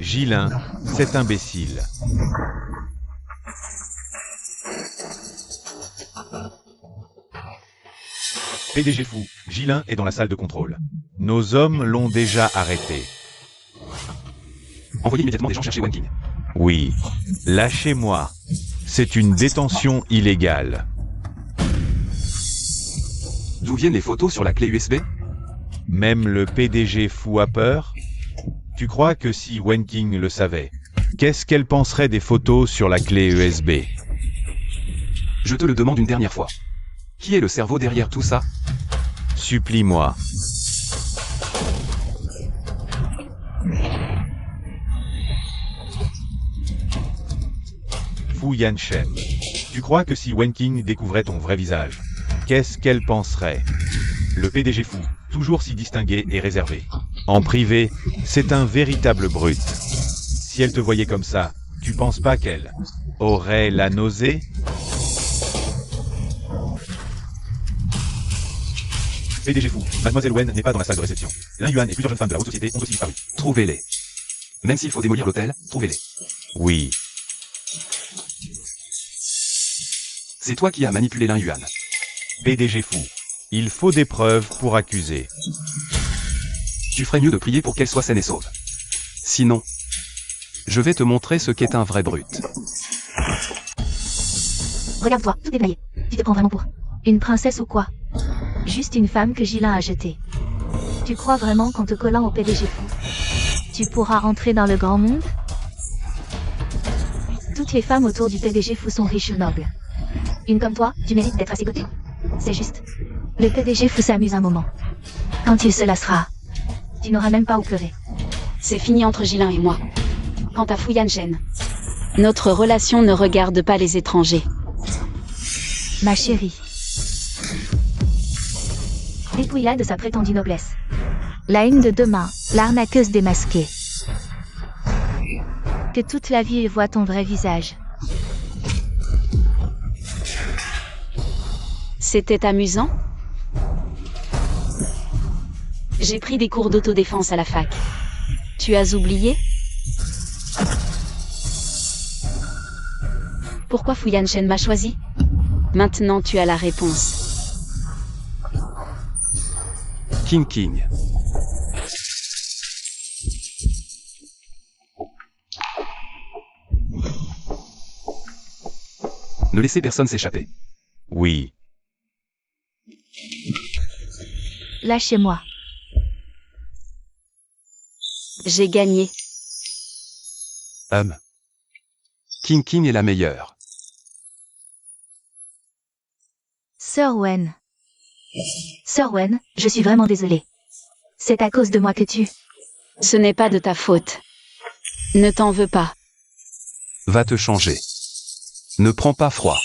S1: Gilin, cet imbécile. PDG fou, Gilin est dans la salle de contrôle. Nos hommes l'ont déjà arrêté.
S4: Envoyez immédiatement des gens chercher Wen Qing.
S1: Oui. Lâchez-moi. C'est une détention illégale.
S4: D'où viennent les photos sur la clé USB?
S1: Même le PDG fou a peur? Tu crois que si Wen Qing le savait, qu'est-ce qu'elle penserait des photos sur la clé USB?
S4: Je te le demande une dernière fois. Qui est le cerveau derrière tout ça?
S1: Supplie-moi. Fu Yanshen. Tu crois que si Wen Qing découvrait ton vrai visage, qu'est-ce qu'elle penserait? Le PDG fou, toujours si distingué et réservé. En privé, c'est un véritable brute. Si elle te voyait comme ça, tu penses pas qu'elle aurait la nausée? PDG fou, Mademoiselle Wen n'est pas dans la salle de réception. Lin Yuan et plusieurs jeunes femmes de la haute société ont aussi disparu.
S4: Trouvez-les. Même s'il faut démolir l'hôtel, trouvez-les.
S1: Oui.
S4: C'est toi qui as manipulé Lin Yuan.
S1: PDG fou. Il faut des preuves pour accuser.
S4: Tu ferais mieux de prier pour qu'elle soit saine et sauve. Sinon, je vais te montrer ce qu'est un vrai brute.
S2: Regarde-toi, tout détaillé. Tu te prends vraiment pour une princesse ou quoi? Juste une femme que Gilin a jetée. Tu crois vraiment qu'en te collant au PDG fou, tu pourras rentrer dans le grand monde? Toutes les femmes autour du PDG fou sont riches ou nobles. Une comme toi, tu mérites d'être à ses côtés. C'est juste. Le PDG fou s'amuse un moment. Quand il se lassera, tu n'auras même pas où pleurer.
S3: C'est fini entre Gilin et moi. Quant à Fu Yanshen, notre relation ne regarde pas les étrangers.
S2: Ma chérie. Dépouille-la de sa prétendue noblesse. La une de demain, l'arnaqueuse démasquée. Que toute la ville voit ton vrai visage.
S3: C'était amusant? J'ai pris des cours d'autodéfense à la fac. Tu as oublié? Pourquoi Fu Yanshen m'a choisi? Maintenant tu as la réponse.
S4: Qing. Ne laissez personne s'échapper.
S1: Oui.
S2: Lâchez-moi.
S3: J'ai gagné.
S4: Qing est la meilleure.
S2: Sir Wen. Sir Wen, je suis vraiment désolée. C'est à cause de moi que tu...
S3: Ce n'est pas de ta faute. Ne t'en veux pas.
S4: Va te changer. Ne prends pas froid.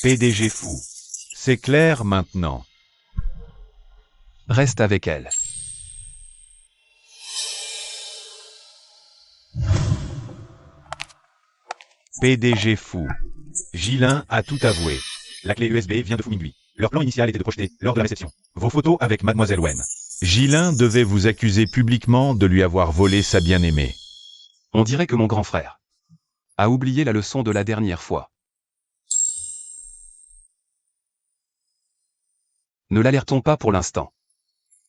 S1: PDG fou. C'est clair maintenant.
S4: Reste avec elle.
S1: PDG fou. Gilin a tout avoué. La clé USB vient de Fu Mingui. Leur plan initial était de projeter, lors de la réception, vos photos avec Mademoiselle Wen. Gilin devait vous accuser publiquement de lui avoir volé sa bien-aimée.
S4: On dirait que mon grand frère a oublié la leçon de la dernière fois. Ne l'alertons pas pour l'instant.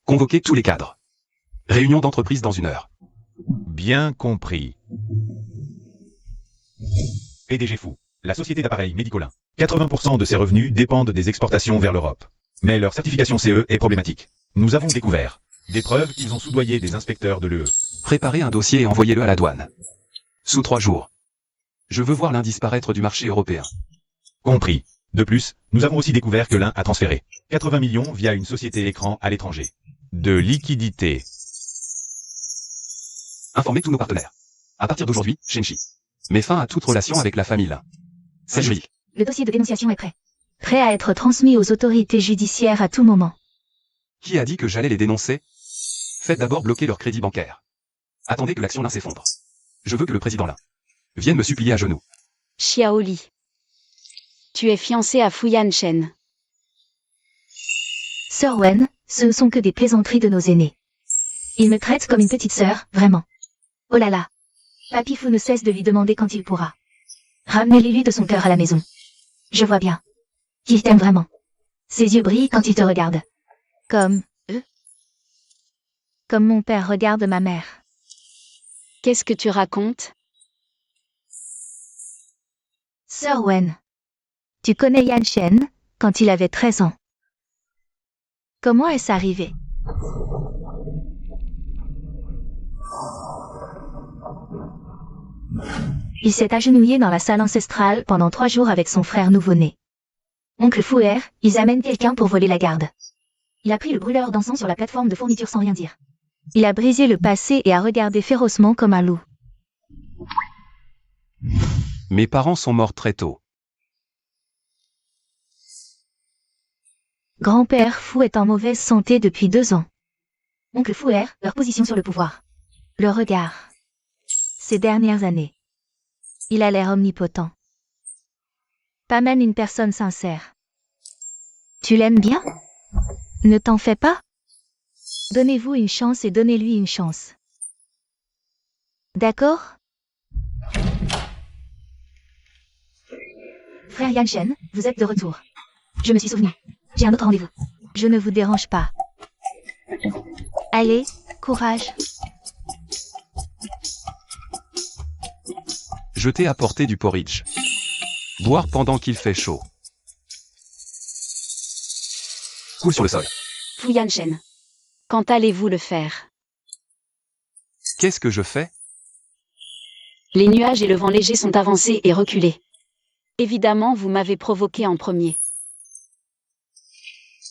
S4: Convoquez tous les cadres. Réunion d'entreprise dans 1 heure.
S1: Bien compris. PDG Fou, la société d'appareils Médicolin. 80% de ses revenus dépendent des exportations vers l'Europe. Mais leur certification CE est problématique. Nous avons découvert des preuves qu'ils ont soudoyé des inspecteurs de l'UE.
S4: Préparez un dossier et envoyez-le à la douane. Sous 3 jours. Je veux voir l'un disparaître du marché européen.
S1: Compris. De plus, nous avons aussi découvert que l'un a transféré 80 millions via une société écran à l'étranger. De liquidité.
S4: Informez tous nos partenaires. À partir d'aujourd'hui, Shenchi met fin à toute relation avec la famille Lin. C'est juridique.
S2: Le dossier de dénonciation est prêt. Prêt à être transmis aux autorités judiciaires à tout moment.
S4: Qui a dit que j'allais les dénoncer? Faites d'abord bloquer leur crédit bancaire. Attendez que l'action Lin s'effondre. Je veux que le président Lin vienne me supplier à genoux.
S3: Xiaoli. Tu es fiancé à Fuyan Shen.
S2: Sir Wen, ce ne sont que des plaisanteries de nos aînés. Il me traite comme une petite sœur, vraiment. Oh là là. Papy Fou ne cesse de lui demander quand il pourra. Ramenez-lui de son cœur à la maison. Je vois bien. Qu'il t'aime vraiment. Ses yeux brillent quand il te regarde. Comme mon père regarde ma mère.
S3: Qu'est-ce que tu racontes?
S2: Sir Wen. Tu connais Yan Shen, quand il avait 13 ans. Comment est-ce arrivé? Il s'est agenouillé dans la salle ancestrale pendant 3 jours avec son frère nouveau-né. Oncle Fouer, ils amènent quelqu'un pour voler la garde. Il a pris le brûleur d'encens sur la plateforme de fourniture sans rien dire. Il a brisé le passé et a regardé férocement comme un loup.
S4: Mes parents sont morts très tôt.
S2: Grand-père Fou est en mauvaise santé depuis 2 ans. Oncle Fouer, leur position sur le pouvoir. Le regard. Ces dernières années. Il a l'air omnipotent. Pas même une personne sincère. Tu l'aimes bien? Ne t'en fais pas? Donnez-vous une chance et donnez-lui une chance. D'accord? Frère Yan Shen, vous êtes de retour. Je me suis souvenu. J'ai un autre rendez-vous. Je ne vous dérange pas. Allez, courage.
S4: Je t'ai apporté du porridge. Boire pendant qu'il fait chaud. Coule sur le sol.
S3: Fuyan Shen. Quand allez-vous le faire?
S4: Qu'est-ce que je fais?
S3: Les nuages et le vent léger sont avancés et reculés. Évidemment, vous m'avez provoqué en premier.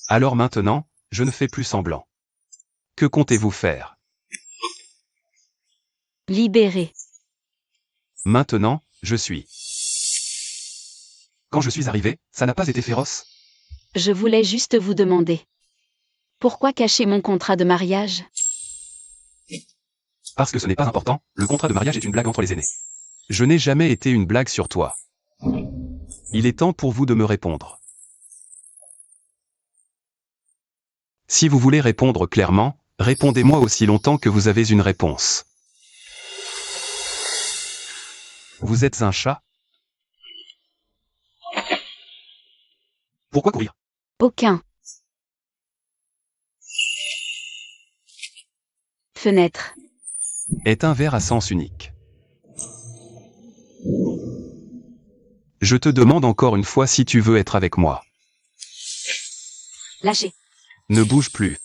S4: Alors maintenant, je ne fais plus semblant. Que comptez-vous faire?
S3: Libéré.
S4: Maintenant, je suis. Quand je suis arrivé, ça n'a pas été féroce?
S3: Je voulais juste vous demander. Pourquoi cacher mon contrat de mariage?
S4: Parce que ce n'est pas important, le contrat de mariage est une blague entre les aînés. Je n'ai jamais été une blague sur toi. Il est temps pour vous de me répondre. Si vous voulez répondre clairement, répondez-moi aussi longtemps que vous avez une réponse. Vous êtes un chat? Pourquoi courir?
S3: Aucun. Fenêtre.
S4: Est un verre à sens unique. Je te demande encore une fois si tu veux être avec moi.
S3: Lâchez.
S4: Ne bouge plus.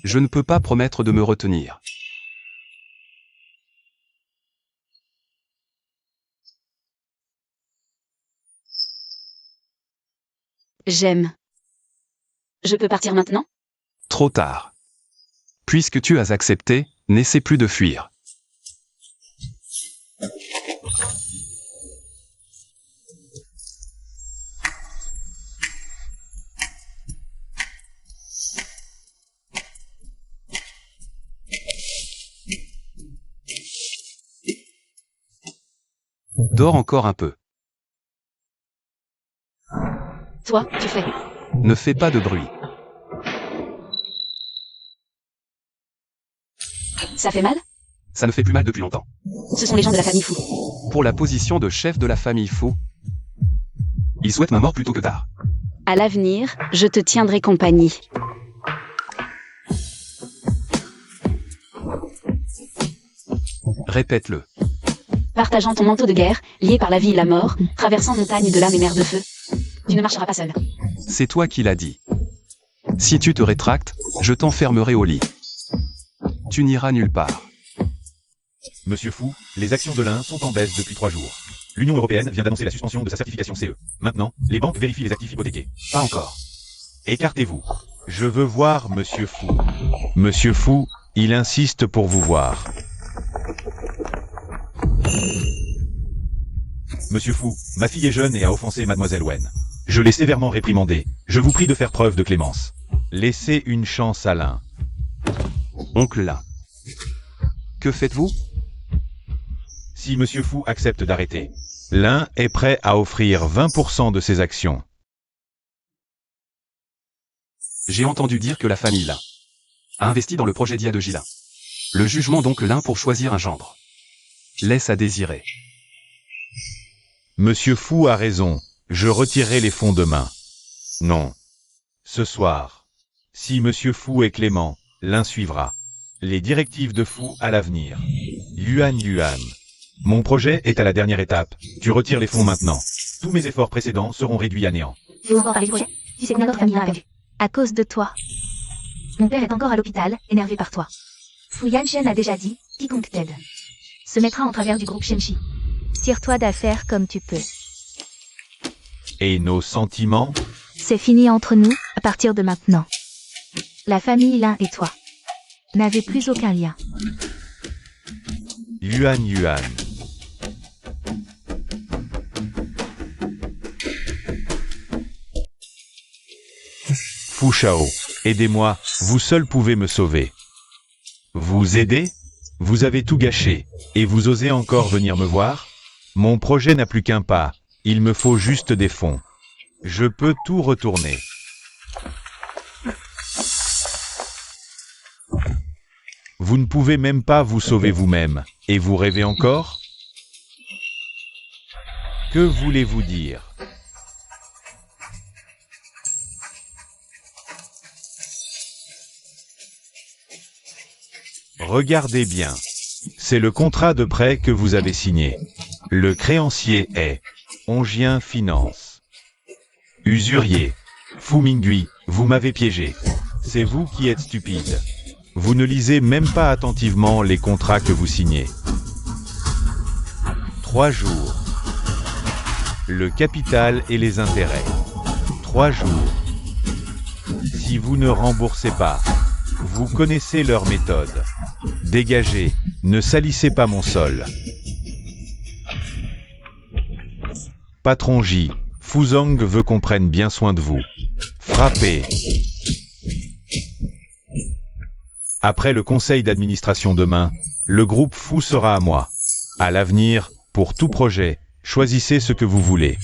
S4: Je ne peux pas promettre de me retenir.
S3: J'aime. Je peux partir maintenant?
S4: Trop tard. Puisque tu as accepté, n'essaie plus de fuir. Dors encore un peu.
S3: Toi, tu fais.
S4: Ne fais pas de bruit.
S3: Ça fait mal?
S4: Ça ne fait plus mal depuis longtemps.
S3: Ce sont les gens de la famille Fou.
S4: Pour la position de chef de la famille Fou, ils souhaitent ma mort plutôt que tard.
S3: À l'avenir, je te tiendrai compagnie.
S4: Répète-le.
S3: Partageant ton manteau de guerre, lié par la vie et la mort, traversant montagne de l'âme et mer de feu. Tu ne marcheras pas seul.
S4: C'est toi qui l'as dit. Si tu te rétractes, je t'enfermerai au lit. Tu n'iras nulle part.
S1: Monsieur Fou, les actions de l'un sont en baisse depuis 3 jours. L'Union européenne vient d'annoncer la suspension de sa certification CE. Maintenant, les banques vérifient les actifs hypothéqués.
S4: Pas encore.
S1: Écartez-vous. Je veux voir Monsieur Fou. Monsieur Fou, il insiste pour vous voir. Monsieur Fou, ma fille est jeune et a offensé Mademoiselle Wen. Je l'ai sévèrement réprimandée. Je vous prie de faire preuve de clémence. Laissez une chance à l'un.
S4: Oncle Lin. Que faites-vous?
S1: Si Monsieur Fou accepte d'arrêter, l'un est prêt à offrir 20% de ses actions.
S4: J'ai entendu dire que la famille Lin a investi dans le projet d'IA de Gilin. Le jugement d'oncle Lin pour choisir un gendre laisse à désirer.
S1: Monsieur Fou a raison, je retirerai les fonds demain. Non. Ce soir. Si Monsieur Fou est clément, l'un suivra. Les directives de Fou à l'avenir. Yuan. Mon projet est à la dernière étape. Tu retires les fonds maintenant. Tous mes efforts précédents seront réduits à néant.
S2: Je veux encore parler du projet. Tu sais bien notre famille a perdu. À cause de toi. Mon père est encore à l'hôpital, énervé par toi. Fu Yanshen a déjà dit, quiconque t'aide se mettra en travers du groupe Shenshi. Tire-toi d'affaire comme tu peux.
S1: Et nos sentiments?
S2: C'est fini entre nous, à partir de maintenant. La famille Lin et toi n'avez plus aucun lien.
S1: Yuan. Fu Shao, aidez-moi, vous seul pouvez me sauver. Vous aider? Vous avez tout gâché, et vous osez encore venir me voir? Mon projet n'a plus qu'un pas, il me faut juste des fonds. Je peux tout retourner. Vous ne pouvez même pas vous sauver vous-même, et vous rêvez encore? Que voulez-vous dire? Regardez bien. C'est le contrat de prêt que vous avez signé. Le créancier est Ongien Finance. Usurier. Fu Mingui, vous m'avez piégé. C'est vous qui êtes stupide. Vous ne lisez même pas attentivement les contrats que vous signez. 3 jours. Le capital et les intérêts. 3 jours. Si vous ne remboursez pas, vous connaissez leur méthode. Dégagez, ne salissez pas mon sol. Patron J, Fuzong veut qu'on prenne bien soin de vous. Frappez. Après le conseil d'administration demain, le groupe Fou sera à moi. À l'avenir, pour tout projet, choisissez ce que vous voulez.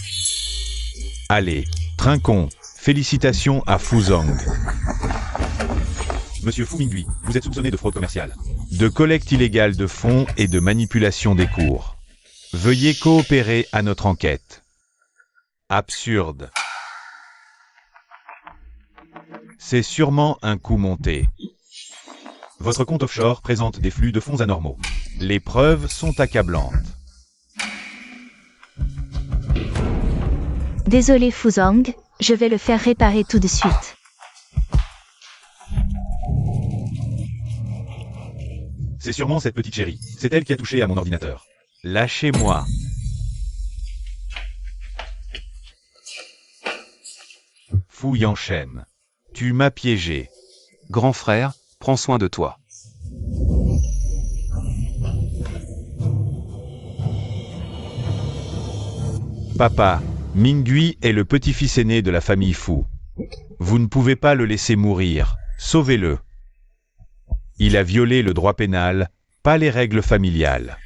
S1: Allez, trinquons, félicitations à Fuzong. Monsieur Fu Mingui, vous êtes soupçonné de fraude commerciale, de collecte illégale de fonds et de manipulation des cours. Veuillez coopérer à notre enquête. Absurde. C'est sûrement un coup monté. Votre compte offshore présente des flux de fonds anormaux. Les preuves sont accablantes.
S2: Désolé Fuzong, je vais le faire réparer tout de suite.
S1: C'est sûrement cette petite chérie. C'est elle qui a touché à mon ordinateur. Lâchez-moi. Fu Yanshen. Tu m'as piégé.
S4: Grand frère, prends soin de toi.
S1: Papa, Mingui est le petit-fils aîné de la famille Fu. Vous ne pouvez pas le laisser mourir. Sauvez-le. Il a violé le droit pénal, pas les règles familiales.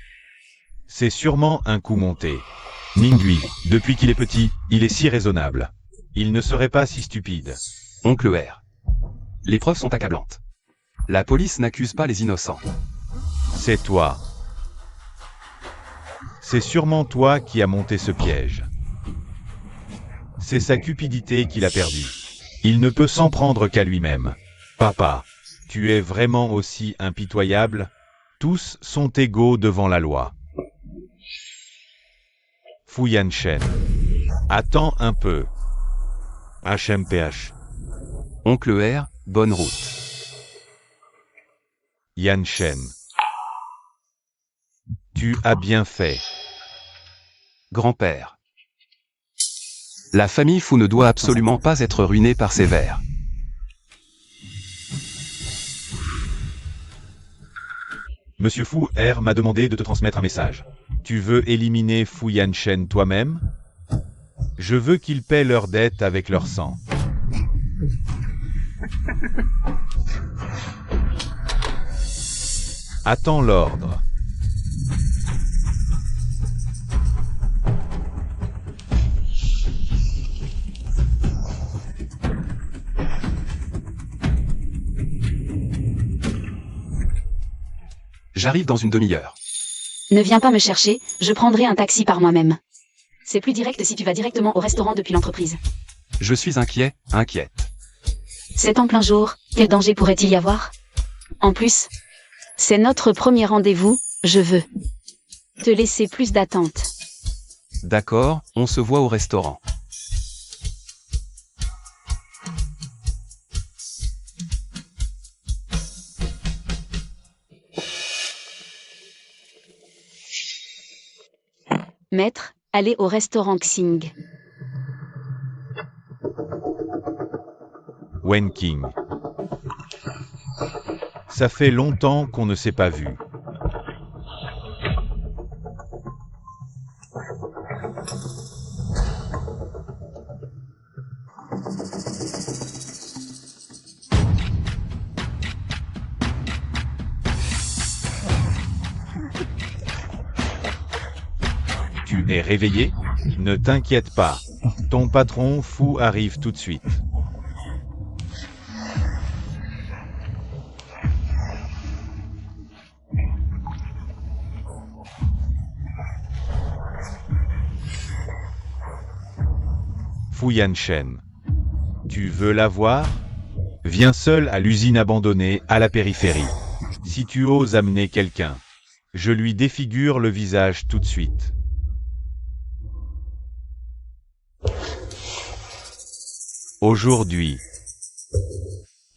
S1: C'est sûrement un coup monté. Mingui, depuis qu'il est petit, il est si raisonnable. Il ne serait pas si stupide.
S4: Oncle R. Les preuves sont accablantes. La police n'accuse pas les innocents.
S1: C'est toi. C'est sûrement toi qui as monté ce piège. C'est sa cupidité qui l'a perdu. Il ne peut s'en prendre qu'à lui-même. Papa, tu es vraiment aussi impitoyable? Tous sont égaux devant la loi. Fu Yanshen. Attends un peu. HMPH.
S4: Oncle R, bonne route.
S1: Yanshen. Tu as bien fait.
S4: Grand-père. La famille Fu ne doit absolument pas être ruinée par ces vers.
S1: Monsieur Fu R m'a demandé de te transmettre un message. Tu veux éliminer Fu Yanshen toi-même? Je veux qu'ils paient leurs dettes avec leur sang. Attends l'ordre.
S4: J'arrive dans une demi-heure.
S3: Ne viens pas me chercher, je prendrai un taxi par moi-même. C'est plus direct si tu vas directement au restaurant depuis l'entreprise.
S4: Je suis inquiet, inquiète.
S3: C'est en plein jour, quel danger pourrait-il y avoir? En plus, c'est notre premier rendez-vous, je veux te laisser plus d'attente.
S4: D'accord, on se voit au restaurant.
S3: Maître, allez au restaurant Xing.
S1: Wen King. Ça fait longtemps qu'on ne s'est pas vu. Tu es réveillé? Ne t'inquiète pas. Ton patron Fu arrive tout de suite. Fu Yanshen. Tu veux la voir? Viens seul à l'usine abandonnée à la périphérie. Si tu oses amener quelqu'un, je lui défigure le visage tout de suite. Aujourd'hui,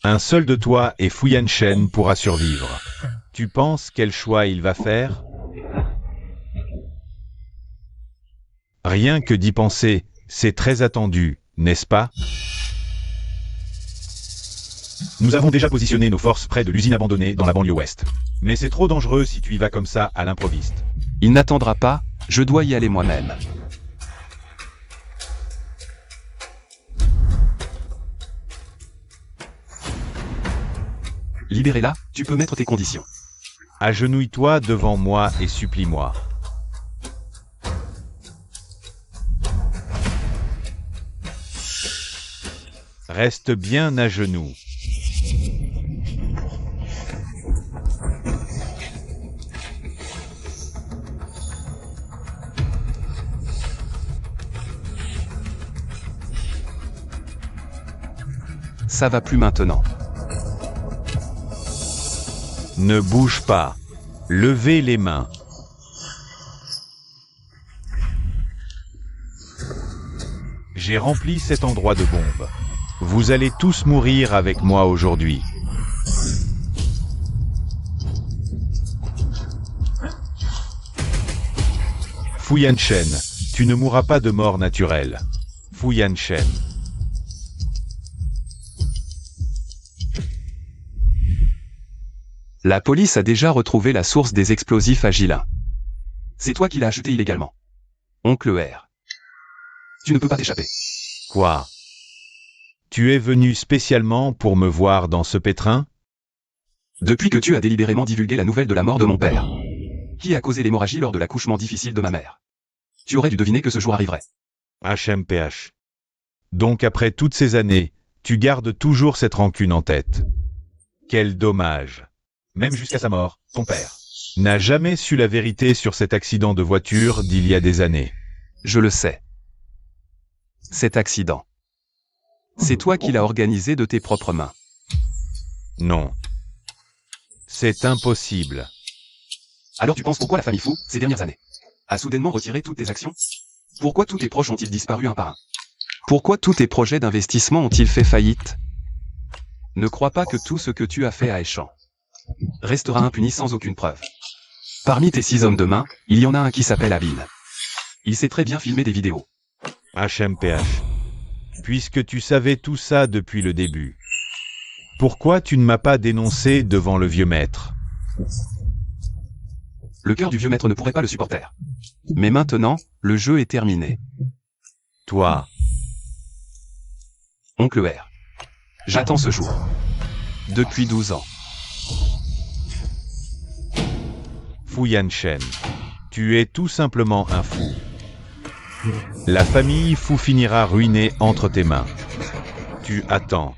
S1: un seul de toi et Fu Yanshen pourra survivre. Tu penses quel choix il va faire? Rien que d'y penser, c'est très attendu, n'est-ce pas? Nous avons déjà positionné nos forces près de l'usine abandonnée dans la banlieue ouest. Mais c'est trop dangereux si tu y vas comme ça à l'improviste.
S4: Il n'attendra pas, je dois y aller moi-même. Libérez-la, tu peux mettre tes conditions.
S1: Agenouille-toi devant moi et supplie-moi. Reste bien à genoux.
S4: Ça va plus maintenant.
S1: Ne bouge pas. Levez les mains. J'ai rempli cet endroit de bombes. Vous allez tous mourir avec moi aujourd'hui. Fu Yanshen, tu ne mourras pas de mort naturelle. Fu Yanshen.
S4: La police a déjà retrouvé la source des explosifs à Gilin. C'est toi qui l'as acheté illégalement. Oncle R. Tu ne peux pas t'échapper.
S1: Quoi? Tu es venu spécialement pour me voir dans ce pétrin?
S4: Depuis que tu as délibérément divulgué la nouvelle de la mort de mon père, qui a causé l'hémorragie lors de l'accouchement difficile de ma mère, tu aurais dû deviner que ce jour arriverait.
S1: HMPH. Donc après toutes ces années, tu gardes toujours cette rancune en tête. Quel dommage. Même jusqu'à sa mort, ton père n'a jamais su la vérité sur cet accident de voiture d'il y a des années.
S4: Je le sais. Cet accident. C'est toi qui l'as organisé de tes propres mains.
S1: Non. C'est impossible.
S4: Alors tu penses pourquoi la famille Fu, ces dernières années, a soudainement retiré toutes tes actions? Pourquoi tous tes proches ont-ils disparu un par un? Pourquoi tous tes projets d'investissement ont-ils fait faillite? Ne crois pas que tout ce que tu as fait à Aishan restera impuni sans aucune preuve. Parmi tes 6 hommes de main, il y en a un qui s'appelle Abil. Il sait très bien filmer des vidéos.
S1: HMPH. Puisque tu savais tout ça depuis le début, pourquoi tu ne m'as pas dénoncé devant le vieux maître?
S4: Le cœur du vieux maître ne pourrait pas le supporter. Mais maintenant, le jeu est terminé.
S1: Toi.
S4: Oncle R. J'attends ce jour. Depuis 12 ans.
S1: Fu Yanshen. Tu es tout simplement un fou. La famille Fu finira ruinée entre tes mains. Tu attends.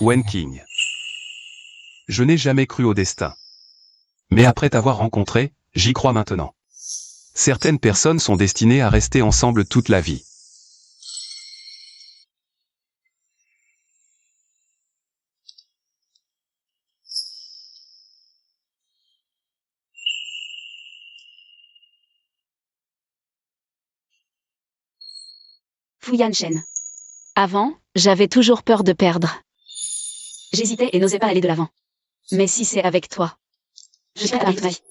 S4: Wen King. Je n'ai jamais cru au destin. Mais après t'avoir rencontré, j'y crois maintenant. Certaines personnes sont destinées à rester ensemble toute la vie.
S3: Fu Yanshen. Avant, j'avais toujours peur de perdre. J'hésitais et n'osais pas aller de l'avant. Mais si c'est avec toi, je suis prête à l'arrêter.